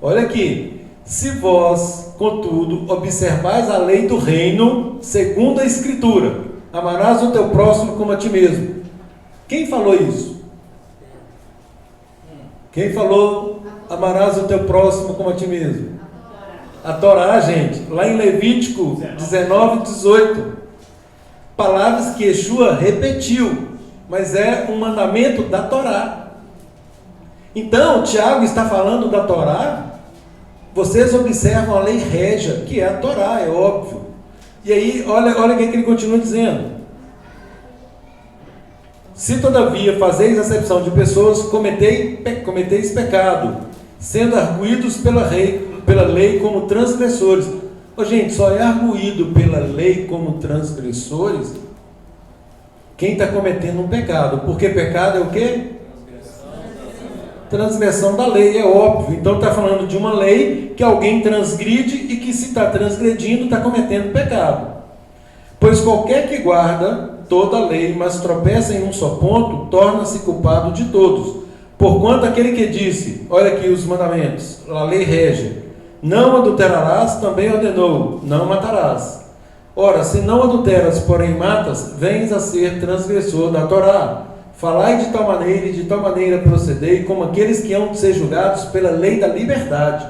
Olha aqui. Se vós, contudo, observais a lei do reino, segundo a Escritura, amarás o teu próximo como a ti mesmo. Quem falou isso? Quem falou, amarás o teu próximo como a ti mesmo? A Torá, gente, lá em Levítico 19:18. Palavras que Yeshua repetiu, mas é um mandamento da Torá. Então, Tiago está falando da Torá. Vocês observam a lei régia, que é a Torá, é óbvio. E aí, olha o que ele continua dizendo. Se todavia fazeis acepção de pessoas, cometeis pecado, sendo arguídos pela lei como transgressores. Gente, só é arguído pela lei como transgressores quem está cometendo um pecado. Porque pecado é o quê? Transgressão da lei, é óbvio. Então está falando de uma lei que alguém transgride e que, se está transgredindo, está cometendo pecado. Pois qualquer que guarda toda a lei, mas tropeça em um só ponto, torna-se culpado de todos. Porquanto aquele que disse, olha aqui os mandamentos, a lei régia, Não adulterarás, também ordenou, não matarás. Ora, se não adulteras, porém matas, vens a ser transgressor da Torá. Falai de tal maneira e de tal maneira procedei, como aqueles que hão de ser julgados pela lei da liberdade.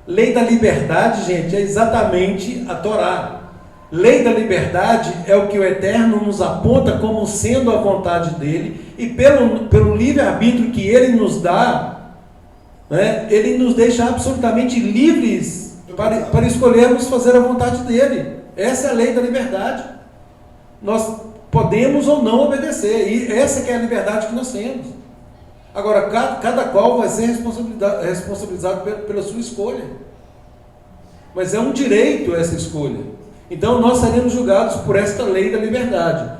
Lei da liberdade, gente, é exatamente a Torá. Lei da liberdade é o que o Eterno nos aponta como sendo a vontade dele, e pelo livre-arbítrio que ele nos dá, né, ele nos deixa absolutamente livres para escolhermos fazer a vontade dele. Essa é a lei da liberdade. Nós podemos ou não obedecer, e essa que é a liberdade que nós temos. Agora, cada qual vai ser responsabilizado pela sua escolha. Mas é um direito essa escolha. Então, nós seremos julgados por esta lei da liberdade.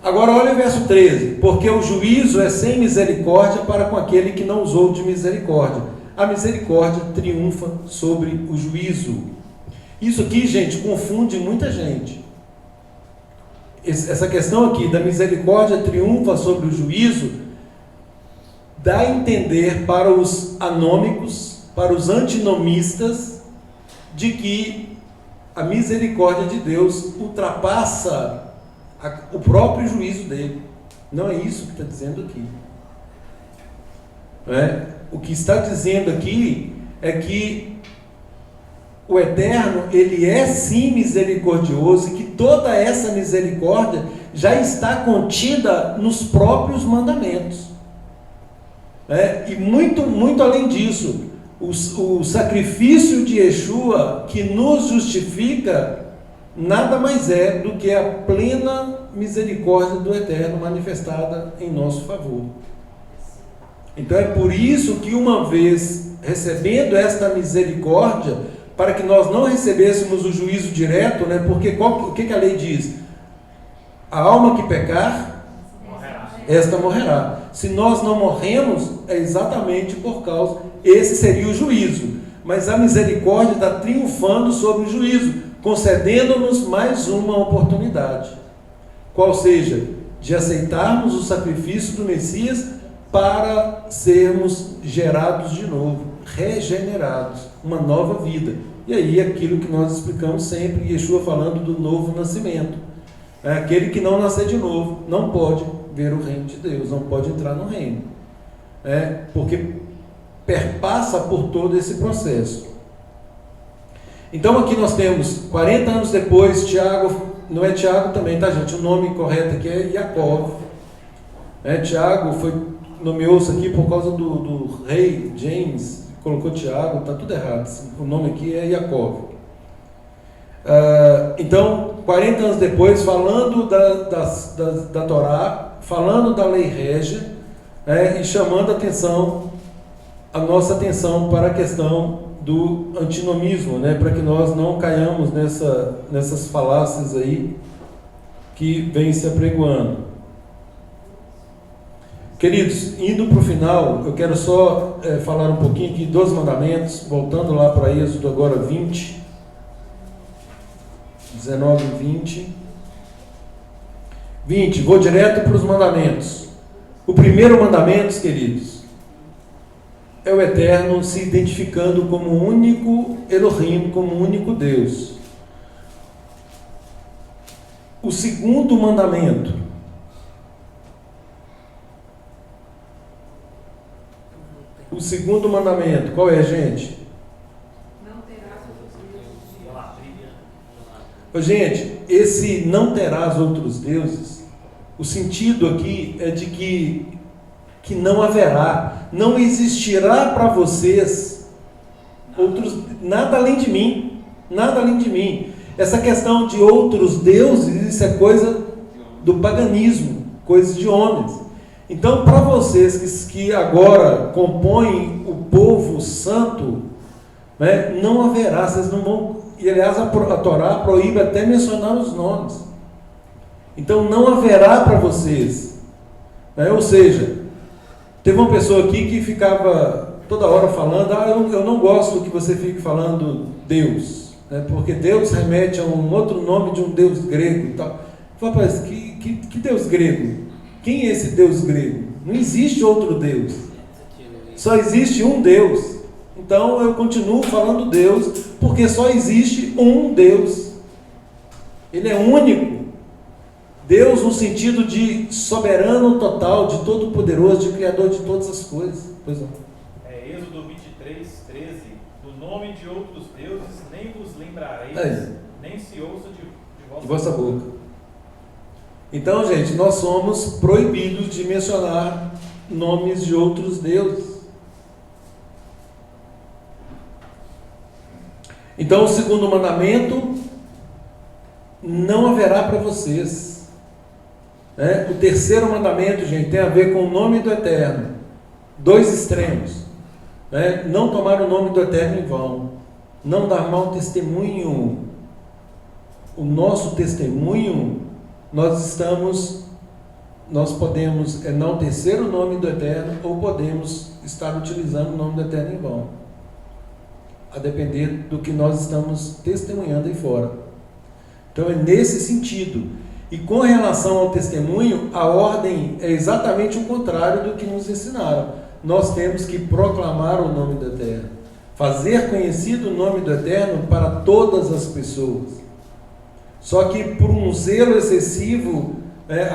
Agora, olha o verso 13. Porque o juízo é sem misericórdia para com aquele que não usou de misericórdia. A misericórdia triunfa sobre o juízo. Isso aqui, gente, confunde muita gente. Essa questão aqui da misericórdia triunfa sobre o juízo dá a entender para os anômicos, para os antinomistas, de que a misericórdia de Deus ultrapassa o próprio juízo dele. Não é isso que está dizendo aqui. O que está dizendo aqui é que o Eterno, ele é sim misericordioso, e que toda essa misericórdia já está contida nos próprios mandamentos. E muito, muito além disso, o sacrifício de Yeshua, que nos justifica, nada mais é do que a plena misericórdia do Eterno manifestada em nosso favor. Então é por isso que, uma vez recebendo esta misericórdia, para que nós não recebêssemos o juízo direto, porque o que a lei diz? A alma que pecar, esta morrerá. Se nós não morremos, é exatamente por causa, esse seria o juízo. Mas a misericórdia está triunfando sobre o juízo, concedendo-nos mais uma oportunidade. Qual seja, de aceitarmos o sacrifício do Messias para sermos gerados de novo, regenerados, uma nova vida. E aí aquilo que nós explicamos sempre, Yeshua falando do novo nascimento. Aquele que não nascer de novo não pode ver o reino de Deus, não pode entrar no reino. Porque perpassa por todo esse processo. Então aqui nós temos 40 anos depois, Tiago, não é Tiago também, tá, gente? O nome correto aqui é Jacó. Tiago nomeou-se aqui por causa do rei James, colocou Tiago, está tudo errado. O nome aqui é Jacó. Então, 40 anos depois, falando da Torá, falando da lei régia, e chamando a nossa atenção para a questão do antinomismo, para que nós não caiamos nessas falácias aí que vêm se apregoando. Queridos, indo para o final, eu quero só falar um pouquinho aqui dos mandamentos, voltando lá para Êxodo agora 20, 19 e 20, vou direto para os mandamentos. O primeiro mandamento, queridos, é o Eterno se identificando como o único Elohim, como o único Deus. O segundo mandamento, qual é, gente? Não terás outros deuses. Gente, esse não terás outros deuses, o sentido aqui é de que não haverá, não existirá para vocês outros, nada além de mim, nada além de mim. Essa questão de outros deuses, isso é coisa do paganismo, coisa de homens. Então, para vocês que agora compõem o povo santo, não haverá, vocês não vão. E aliás, a Torá proíbe até mencionar os nomes. Então, não haverá para vocês. Ou seja, teve uma pessoa aqui que ficava toda hora falando: eu não gosto que você fique falando Deus, porque Deus remete a um outro nome de um Deus grego e tal. Rapaz, que Deus grego? Quem é esse Deus grego? Não existe outro Deus. Só existe um Deus. Então eu continuo falando Deus, porque só existe um Deus. Ele é único. Deus no sentido de soberano total, de todo poderoso, de criador de todas as coisas. Pois não. Êxodo 23, 13. Do nome de outros deuses nem vos lembrareis, nem se ouça de vossa boca. Então, gente, nós somos proibidos de mencionar nomes de outros deuses. Então, o segundo mandamento, não haverá para vocês. O terceiro mandamento, gente, tem a ver com o nome do Eterno. Dois extremos. Não tomar o nome do Eterno em vão. Não dar mau testemunho. O nosso testemunho, nós podemos enaltecer o nome do Eterno ou podemos estar utilizando o nome do Eterno em vão. A depender do que nós estamos testemunhando aí fora. Então é nesse sentido. E com relação ao testemunho, a ordem é exatamente o contrário do que nos ensinaram. Nós temos que proclamar o nome do Eterno, fazer conhecido o nome do Eterno para todas as pessoas. Só que por um zelo excessivo,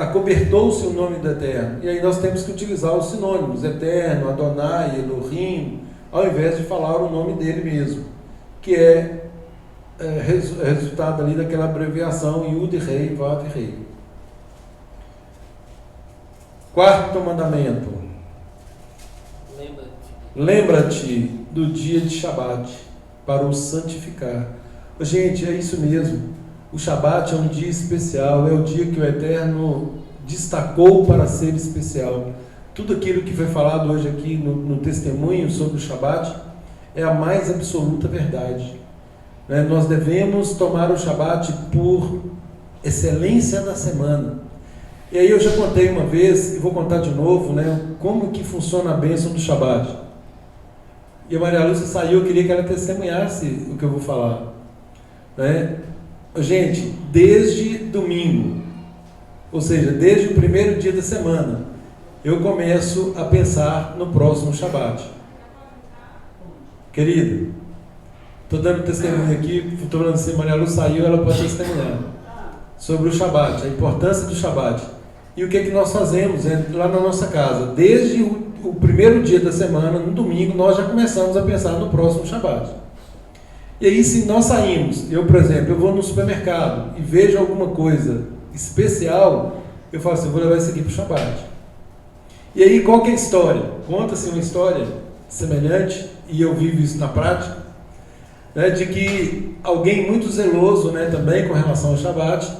acobertou-se o nome do Eterno. E aí nós temos que utilizar os sinônimos, Eterno, Adonai, Elohim, ao invés de falar o nome dele mesmo, que é resultado ali daquela abreviação Yud, Rei, Vav, Rei. Quarto mandamento. Lembra-te do dia de Shabat para o santificar. Gente, é isso mesmo. O Shabat é um dia especial, é o dia que o Eterno destacou para ser especial. Tudo aquilo que foi falado hoje aqui no testemunho sobre o Shabat é a mais absoluta verdade. Nós devemos tomar o Shabat por excelência da semana. E aí eu já contei uma vez, e vou contar de novo, como que funciona a bênção do Shabat. E a Maria Lúcia saiu, eu queria que ela testemunhasse o que eu vou falar. Gente, desde domingo, ou seja, desde o primeiro dia da semana, eu começo a pensar no próximo Shabat. Querida, estou dando testemunho aqui, estou falando assim, Maria Lu saiu, ela pode testemunhar sobre o Shabat, a importância do Shabat. E o que é que nós fazemos lá na nossa casa? Desde o primeiro dia da semana, no domingo, nós já começamos a pensar no próximo Shabat. E aí, se nós saímos, eu, por exemplo, eu vou no supermercado e vejo alguma coisa especial, eu falo assim, vou levar isso aqui para o Shabat. E aí, qual que é a história? Conta-se uma história semelhante, e eu vivo isso na prática, de que alguém muito zeloso, também com relação ao Shabat,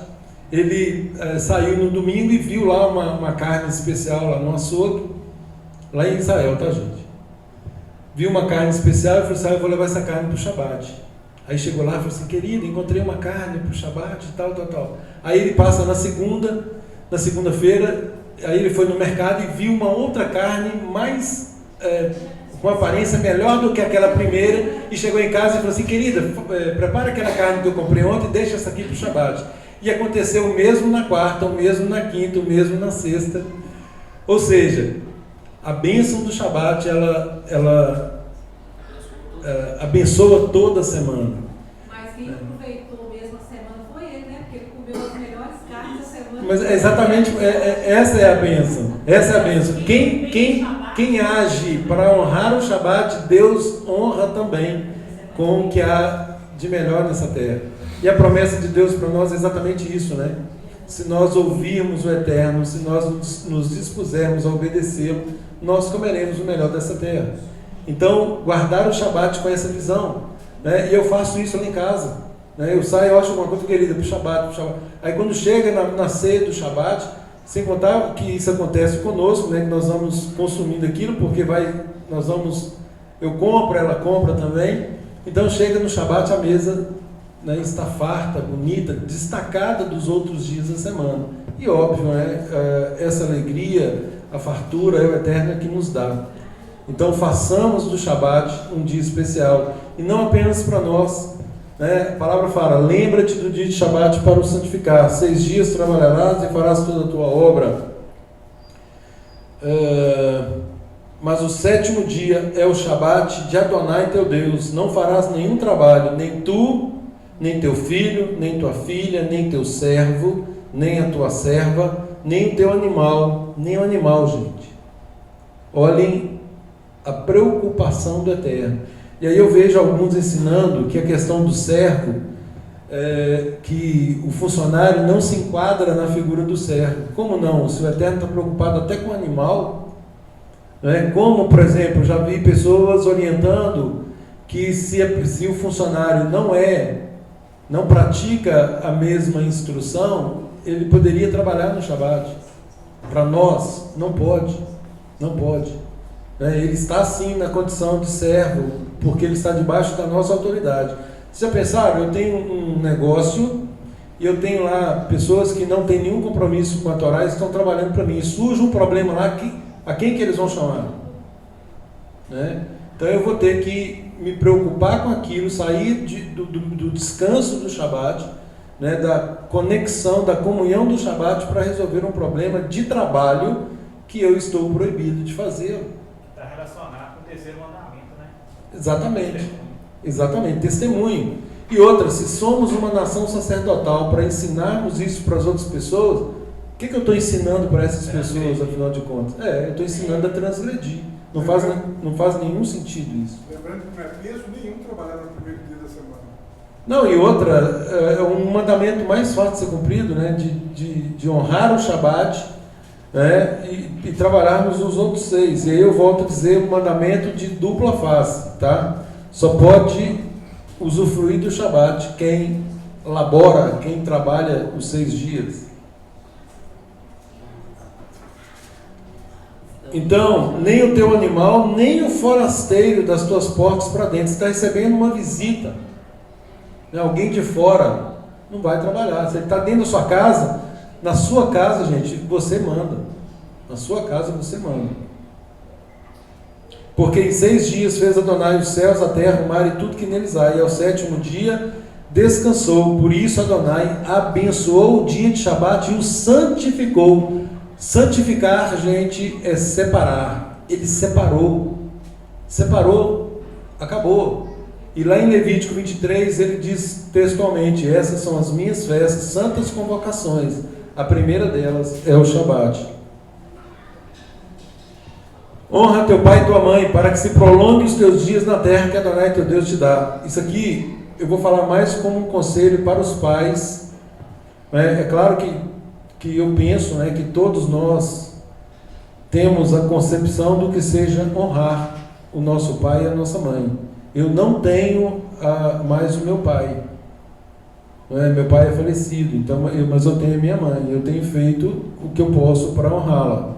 ele saiu no domingo e viu lá uma carne especial lá no açougue, lá em Israel, tá, gente? Viu uma carne especial e falou assim, eu vou levar essa carne para o Shabat. Aí chegou lá e falou assim, querido, encontrei uma carne para o Shabat, tal. Aí ele passa na segunda-feira, aí ele foi no mercado e viu uma outra carne mais, com aparência melhor do que aquela primeira, e chegou em casa e falou assim, querida, prepara aquela carne que eu comprei ontem e deixa essa aqui para o Shabat. E aconteceu o mesmo na quarta, o mesmo na quinta, o mesmo na sexta. Ou seja, a bênção do Shabat, ela abençoa toda a semana. Mas quem aproveitou mesmo a semana foi ele, porque ele comeu as melhores carnes da semana. Mas exatamente, essa é a bênção. Essa é a bênção. Quem age para honrar o Shabat, Deus honra também com o que há de melhor nessa terra. E a promessa de Deus para nós é exatamente isso, Se nós ouvirmos o Eterno, se nós nos dispusermos a obedecê-lo, nós comeremos o melhor dessa terra. Então, guardar o Shabat com essa visão, E eu faço isso lá em casa, Eu saio, eu acho alguma coisa querida para o Shabat. Aí quando chega na ceia do Shabat, sem contar que isso acontece conosco, que nós vamos consumindo aquilo, porque eu compro, ela compra também. Então chega no Shabat, a mesa está farta, bonita, destacada dos outros dias da semana. E óbvio, essa alegria, a fartura é o Eterno que nos dá. Então façamos do Shabat um dia especial, e não apenas para nós. A palavra fala, lembra-te do dia de Shabat para o santificar. 6 dias trabalharás e farás toda a tua obra. Mas o 7º dia é o Shabat de Adonai teu Deus. Não farás nenhum trabalho, nem tu, nem teu filho, nem tua filha, nem teu servo, nem a tua serva, nem o teu animal, nem o animal, gente. Olhem a preocupação do Eterno. E aí eu vejo alguns ensinando que a questão do servo, que o funcionário não se enquadra na figura do servo. Como não? Se o Eterno está preocupado até com o animal, né? Como, por exemplo, já vi pessoas orientando que se o funcionário não pratica a mesma instrução, ele poderia trabalhar no Shabat. Para nós, não pode. Ele está sim na condição de servo, porque ele está debaixo da nossa autoridade. Vocês já pensaram? Eu tenho um negócio e eu tenho lá pessoas que não têm nenhum compromisso com a Torá e estão trabalhando para mim. Surge um problema lá, a quem que eles vão chamar? Então eu vou ter que me preocupar com aquilo, sair do descanso do Shabat, da conexão, da comunhão do Shabat para resolver um problema de trabalho que eu estou proibido de fazer. Está relacionado com o 3º mandamento, né? Exatamente, testemunho. E outra, se somos uma nação sacerdotal para ensinarmos isso para as outras pessoas, o que eu estou ensinando para essas pessoas, afinal de contas? Eu estou ensinando a transgredir. Não faz nenhum sentido isso. Lembrando que não é peso nenhum trabalhar no primeiro dia da semana. Não, e outra, é um mandamento mais fácil de ser cumprido, de honrar o Shabat, e trabalharmos os outros 6. E aí eu volto a dizer um mandamento de dupla face, tá? Só pode usufruir do Shabat quem labora, quem trabalha os 6 dias. Então, nem o teu animal, nem o forasteiro das tuas portas para dentro. Você está recebendo uma visita. Alguém de fora não vai trabalhar. Você está dentro da sua casa. Na sua casa, gente, você manda. Na sua casa você manda. Porque em 6 dias fez Adonai os céus, a terra, o mar e tudo que neles há. E ao 7º dia descansou. Por isso Adonai abençoou o dia de Shabat e o santificou. Santificar, gente, é separar. Ele separou, acabou. E lá em Levítico 23 ele diz textualmente: essas são as minhas festas, santas convocações. A primeira delas é o Shabat. Honra teu pai e tua mãe, para que se prolongue os teus dias na terra que Adonai teu Deus te dá. Isso aqui eu vou falar mais como um conselho para os pais. É claro que eu penso, que todos nós temos a concepção do que seja honrar o nosso pai e a nossa mãe. Eu não tenho mais o meu pai. Meu pai é falecido, mas eu tenho a minha mãe. Eu tenho feito o que eu posso para honrá-la.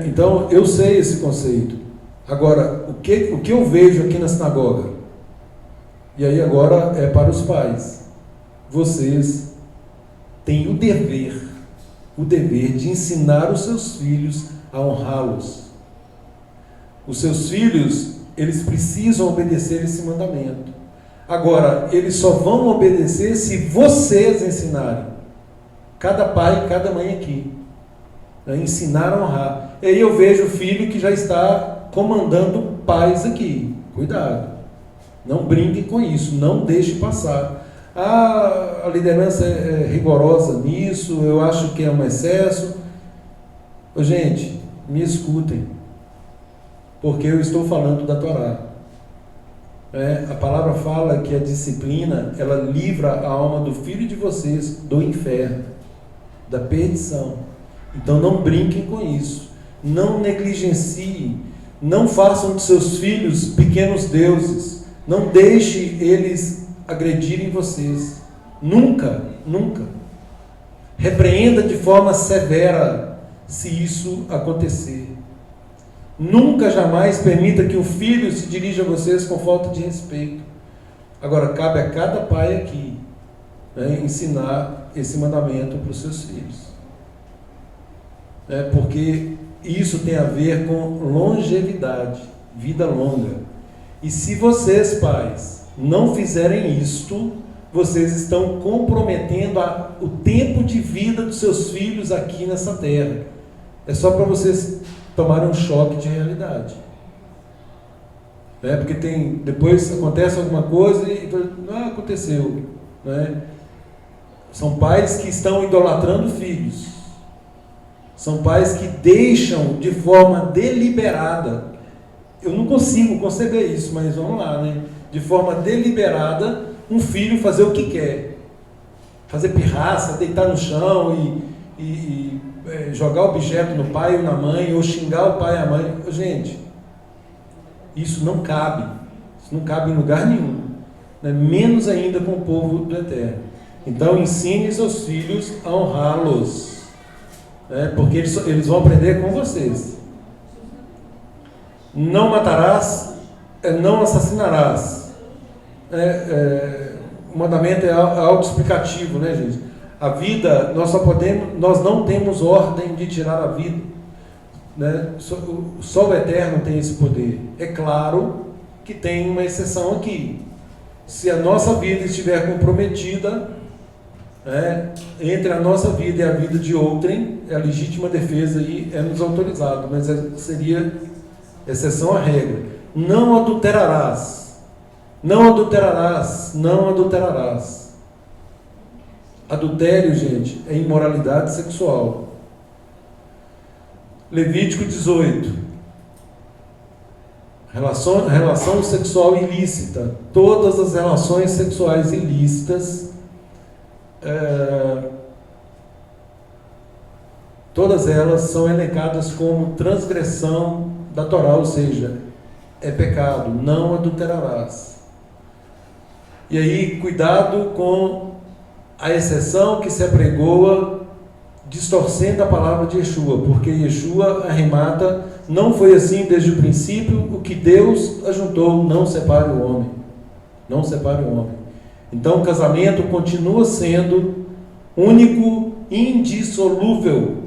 Então eu sei esse conceito. Agora, o que eu vejo aqui na sinagoga? E aí agora é para os pais. Vocês têm o dever de ensinar os seus filhos a honrá-los. Os seus filhos, eles precisam obedecer esse mandamento. Agora, eles só vão obedecer se vocês ensinarem. Cada pai, cada mãe aqui. Ensinar a honrar. E aí eu vejo o filho que já está comandando pais aqui. Cuidado. Não brinquem com isso. Não deixe passar. A liderança é rigorosa nisso, eu acho que é um excesso. Gente, me escutem, porque eu estou falando da Torá. A palavra fala que a disciplina, ela livra a alma do filho de vocês do inferno, da perdição. Então não brinquem com isso, não negligenciem, não façam de seus filhos pequenos deuses, não deixe eles agredirem vocês. Nunca. Repreenda de forma severa se isso acontecer. Nunca, jamais permita que o filho se dirija a vocês com falta de respeito. Agora, cabe a cada pai aqui ensinar esse mandamento para os seus filhos. Porque isso tem a ver com longevidade, vida longa. E se vocês, pais, não fizerem isto, vocês estão comprometendo o tempo de vida dos seus filhos aqui nessa terra. É só para vocês tomarem um choque de realidade. Né? Porque depois acontece alguma coisa e não aconteceu. Né? São pais que estão idolatrando filhos. São pais que deixam de forma deliberada. Eu não consigo conceber isso, mas vamos lá, né? De forma deliberada, um filho fazer o que quer. Fazer pirraça, deitar no chão e jogar objeto no pai ou na mãe, ou xingar o pai e a mãe. Gente, isso não cabe. Isso não cabe em lugar nenhum. Né? Menos ainda com o povo do Eterno. Então, ensine seus filhos a honrá-los. Né? Porque eles vão aprender com vocês. Não matarás, não assassinarás. O mandamento é autoexplicativo, né, gente? A vida, nós não temos ordem de tirar a vida. Né? Só o Eterno tem esse poder. É claro que tem uma exceção aqui. Se a nossa vida estiver comprometida, entre a nossa vida e a vida de outrem, a legítima defesa aí é nos autorizado, mas seria exceção à regra. Não adulterarás. Não adulterarás. Não adulterarás. Adultério, gente, é imoralidade sexual. Levítico 18. Relação sexual ilícita. Todas as relações sexuais ilícitas, todas elas são elencadas como transgressão da Torá, ou seja, é pecado. Não adulterarás. E aí, cuidado com a exceção que se apregoa distorcendo a palavra de Yeshua, porque Yeshua arremata, não foi assim desde o princípio, o que Deus ajuntou, não separe o homem. Não separe o homem. Então o casamento continua sendo único, indissolúvel.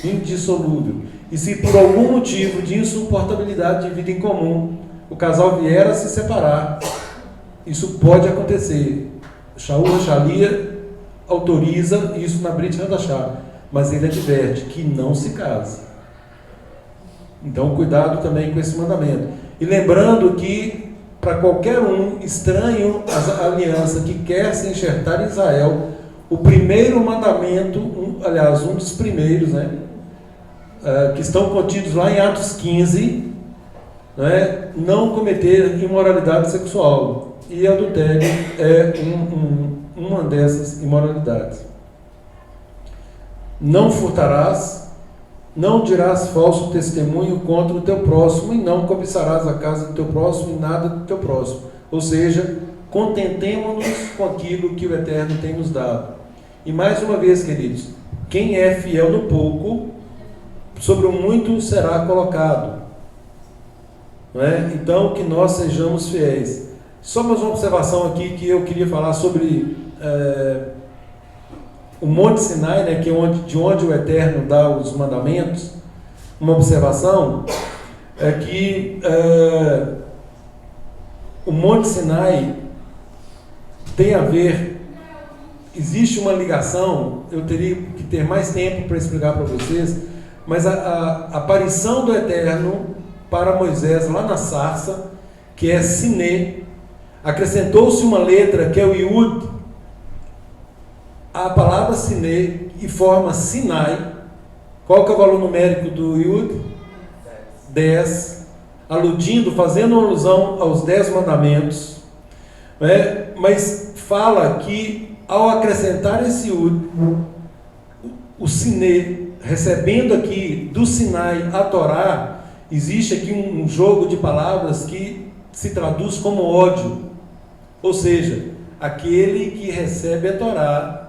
Indissolúvel. E se por algum motivo de insuportabilidade de vida em comum, o casal vier a se separar, isso pode acontecer. Shaul Shalia autoriza isso na Brit Hadashah, mas ele adverte que não se case. Então cuidado também com esse mandamento. E lembrando que para qualquer um estranho à aliança que quer se enxertar em Israel, o primeiro mandamento, um dos primeiros, né, que estão contidos lá em Atos 15, né, não cometer imoralidade sexual. E adultério é uma dessas imoralidades. Não furtarás, não dirás falso testemunho contra o teu próximo, e não cobiçarás a casa do teu próximo e nada do teu próximo. Ou seja, contentemo-nos com aquilo que o Eterno tem nos dado. E mais uma vez, queridos, quem é fiel no pouco, sobre o muito será colocado. Não é? Então, que nós sejamos fiéis. Só mais uma observação aqui que eu queria falar sobre o Monte Sinai, né, que é de onde o Eterno dá os mandamentos. Uma observação é que o Monte Sinai tem a ver, existe uma ligação, eu teria que ter mais tempo para explicar para vocês, mas a aparição do Eterno para Moisés lá na sarça, que é Siné, acrescentou-se uma letra que é o Yud, a palavra Siné, e forma Sinai. Qual que é o valor numérico do Yud? 10, aludindo, fazendo alusão aos 10 mandamentos, né? Mas fala que ao acrescentar esse Yud, o Siné, recebendo aqui do Sinai a Torá, existe aqui um jogo de palavras que se traduz como ódio, ou seja, aquele que recebe a Torá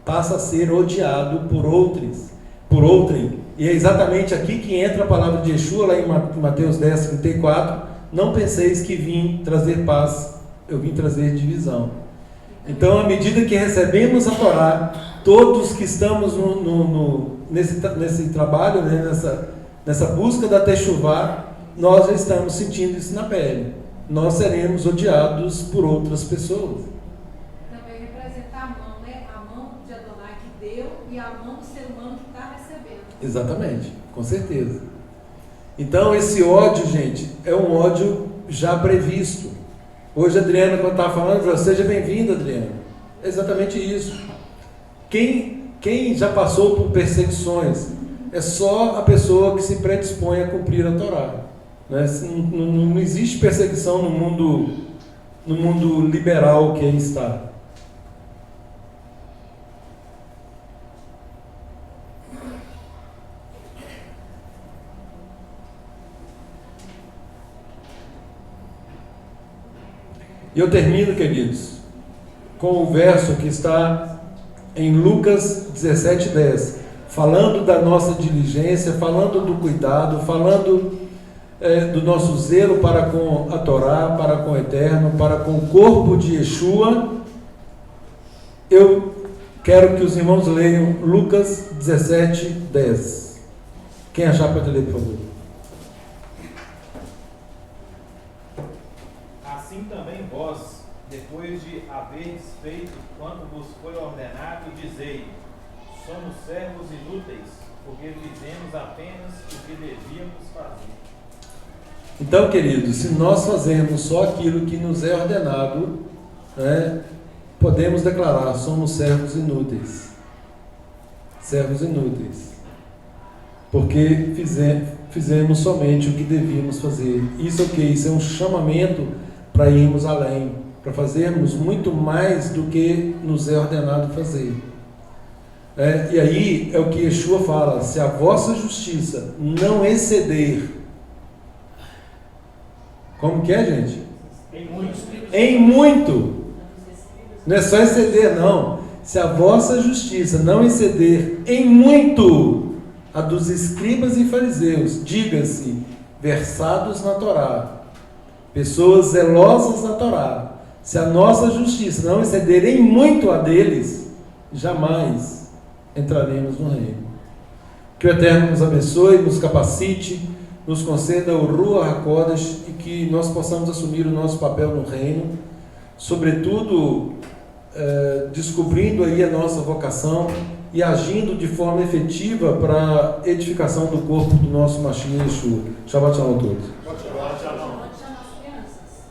passa a ser odiado por outrem. E é exatamente aqui que entra a palavra de Yeshua, lá em Mateus 10, 34, não penseis que vim trazer paz, eu vim trazer divisão. Então, à medida que recebemos a Torá, todos que estamos nesse trabalho, né, nessa busca da Teshuvá, nós já estamos sentindo isso na pele. Nós seremos odiados por outras pessoas. Também representa a mão, né? A mão de Adonai que deu e a mão do ser humano que está recebendo. Exatamente, com certeza. Então esse ódio, gente, é um ódio já previsto. Hoje a Adriana, quando estava falando, falou, seja bem-vinda, Adriana. É exatamente isso. Quem já passou por perseguições é só a pessoa que se predispõe a cumprir a Torá. Né? Não existe perseguição no mundo liberal que aí está. E eu termino, queridos, com o verso que está em Lucas 17:10, falando da nossa diligência, falando do cuidado, falando do nosso zelo para com a Torá, para com o Eterno, para com o corpo de Yeshua. Eu quero que os irmãos leiam Lucas 17:10. Quem achar pode ler, por favor. Assim também vós, depois de haveres feito quanto vos foi ordenado, dizei: somos servos inúteis, porque fizemos apenas o que devíamos fazer. Então, queridos, se nós fazemos só aquilo que nos é ordenado, né, podemos declarar: somos servos inúteis. Servos inúteis. Porque fizemos somente o que devíamos fazer. Isso é o que? Isso é um chamamento para irmos além, para fazermos muito mais do que nos é ordenado fazer. E aí é o que Yeshua fala: se a vossa justiça não exceder. Como que é, gente? Em muito. Não é só exceder, não. Se a vossa justiça não exceder em muito a dos escribas e fariseus, diga-se, versados na Torá, pessoas zelosas na Torá, se a nossa justiça não exceder em muito a deles, jamais entraremos no reino. Que o Eterno nos abençoe, nos capacite, nos conceda o Ruach HaKodesh e que nós possamos assumir o nosso papel no reino, sobretudo descobrindo aí a nossa vocação e agindo de forma efetiva para a edificação do corpo do nosso Mashiach Yeshua. Shabbat Shalom a todos.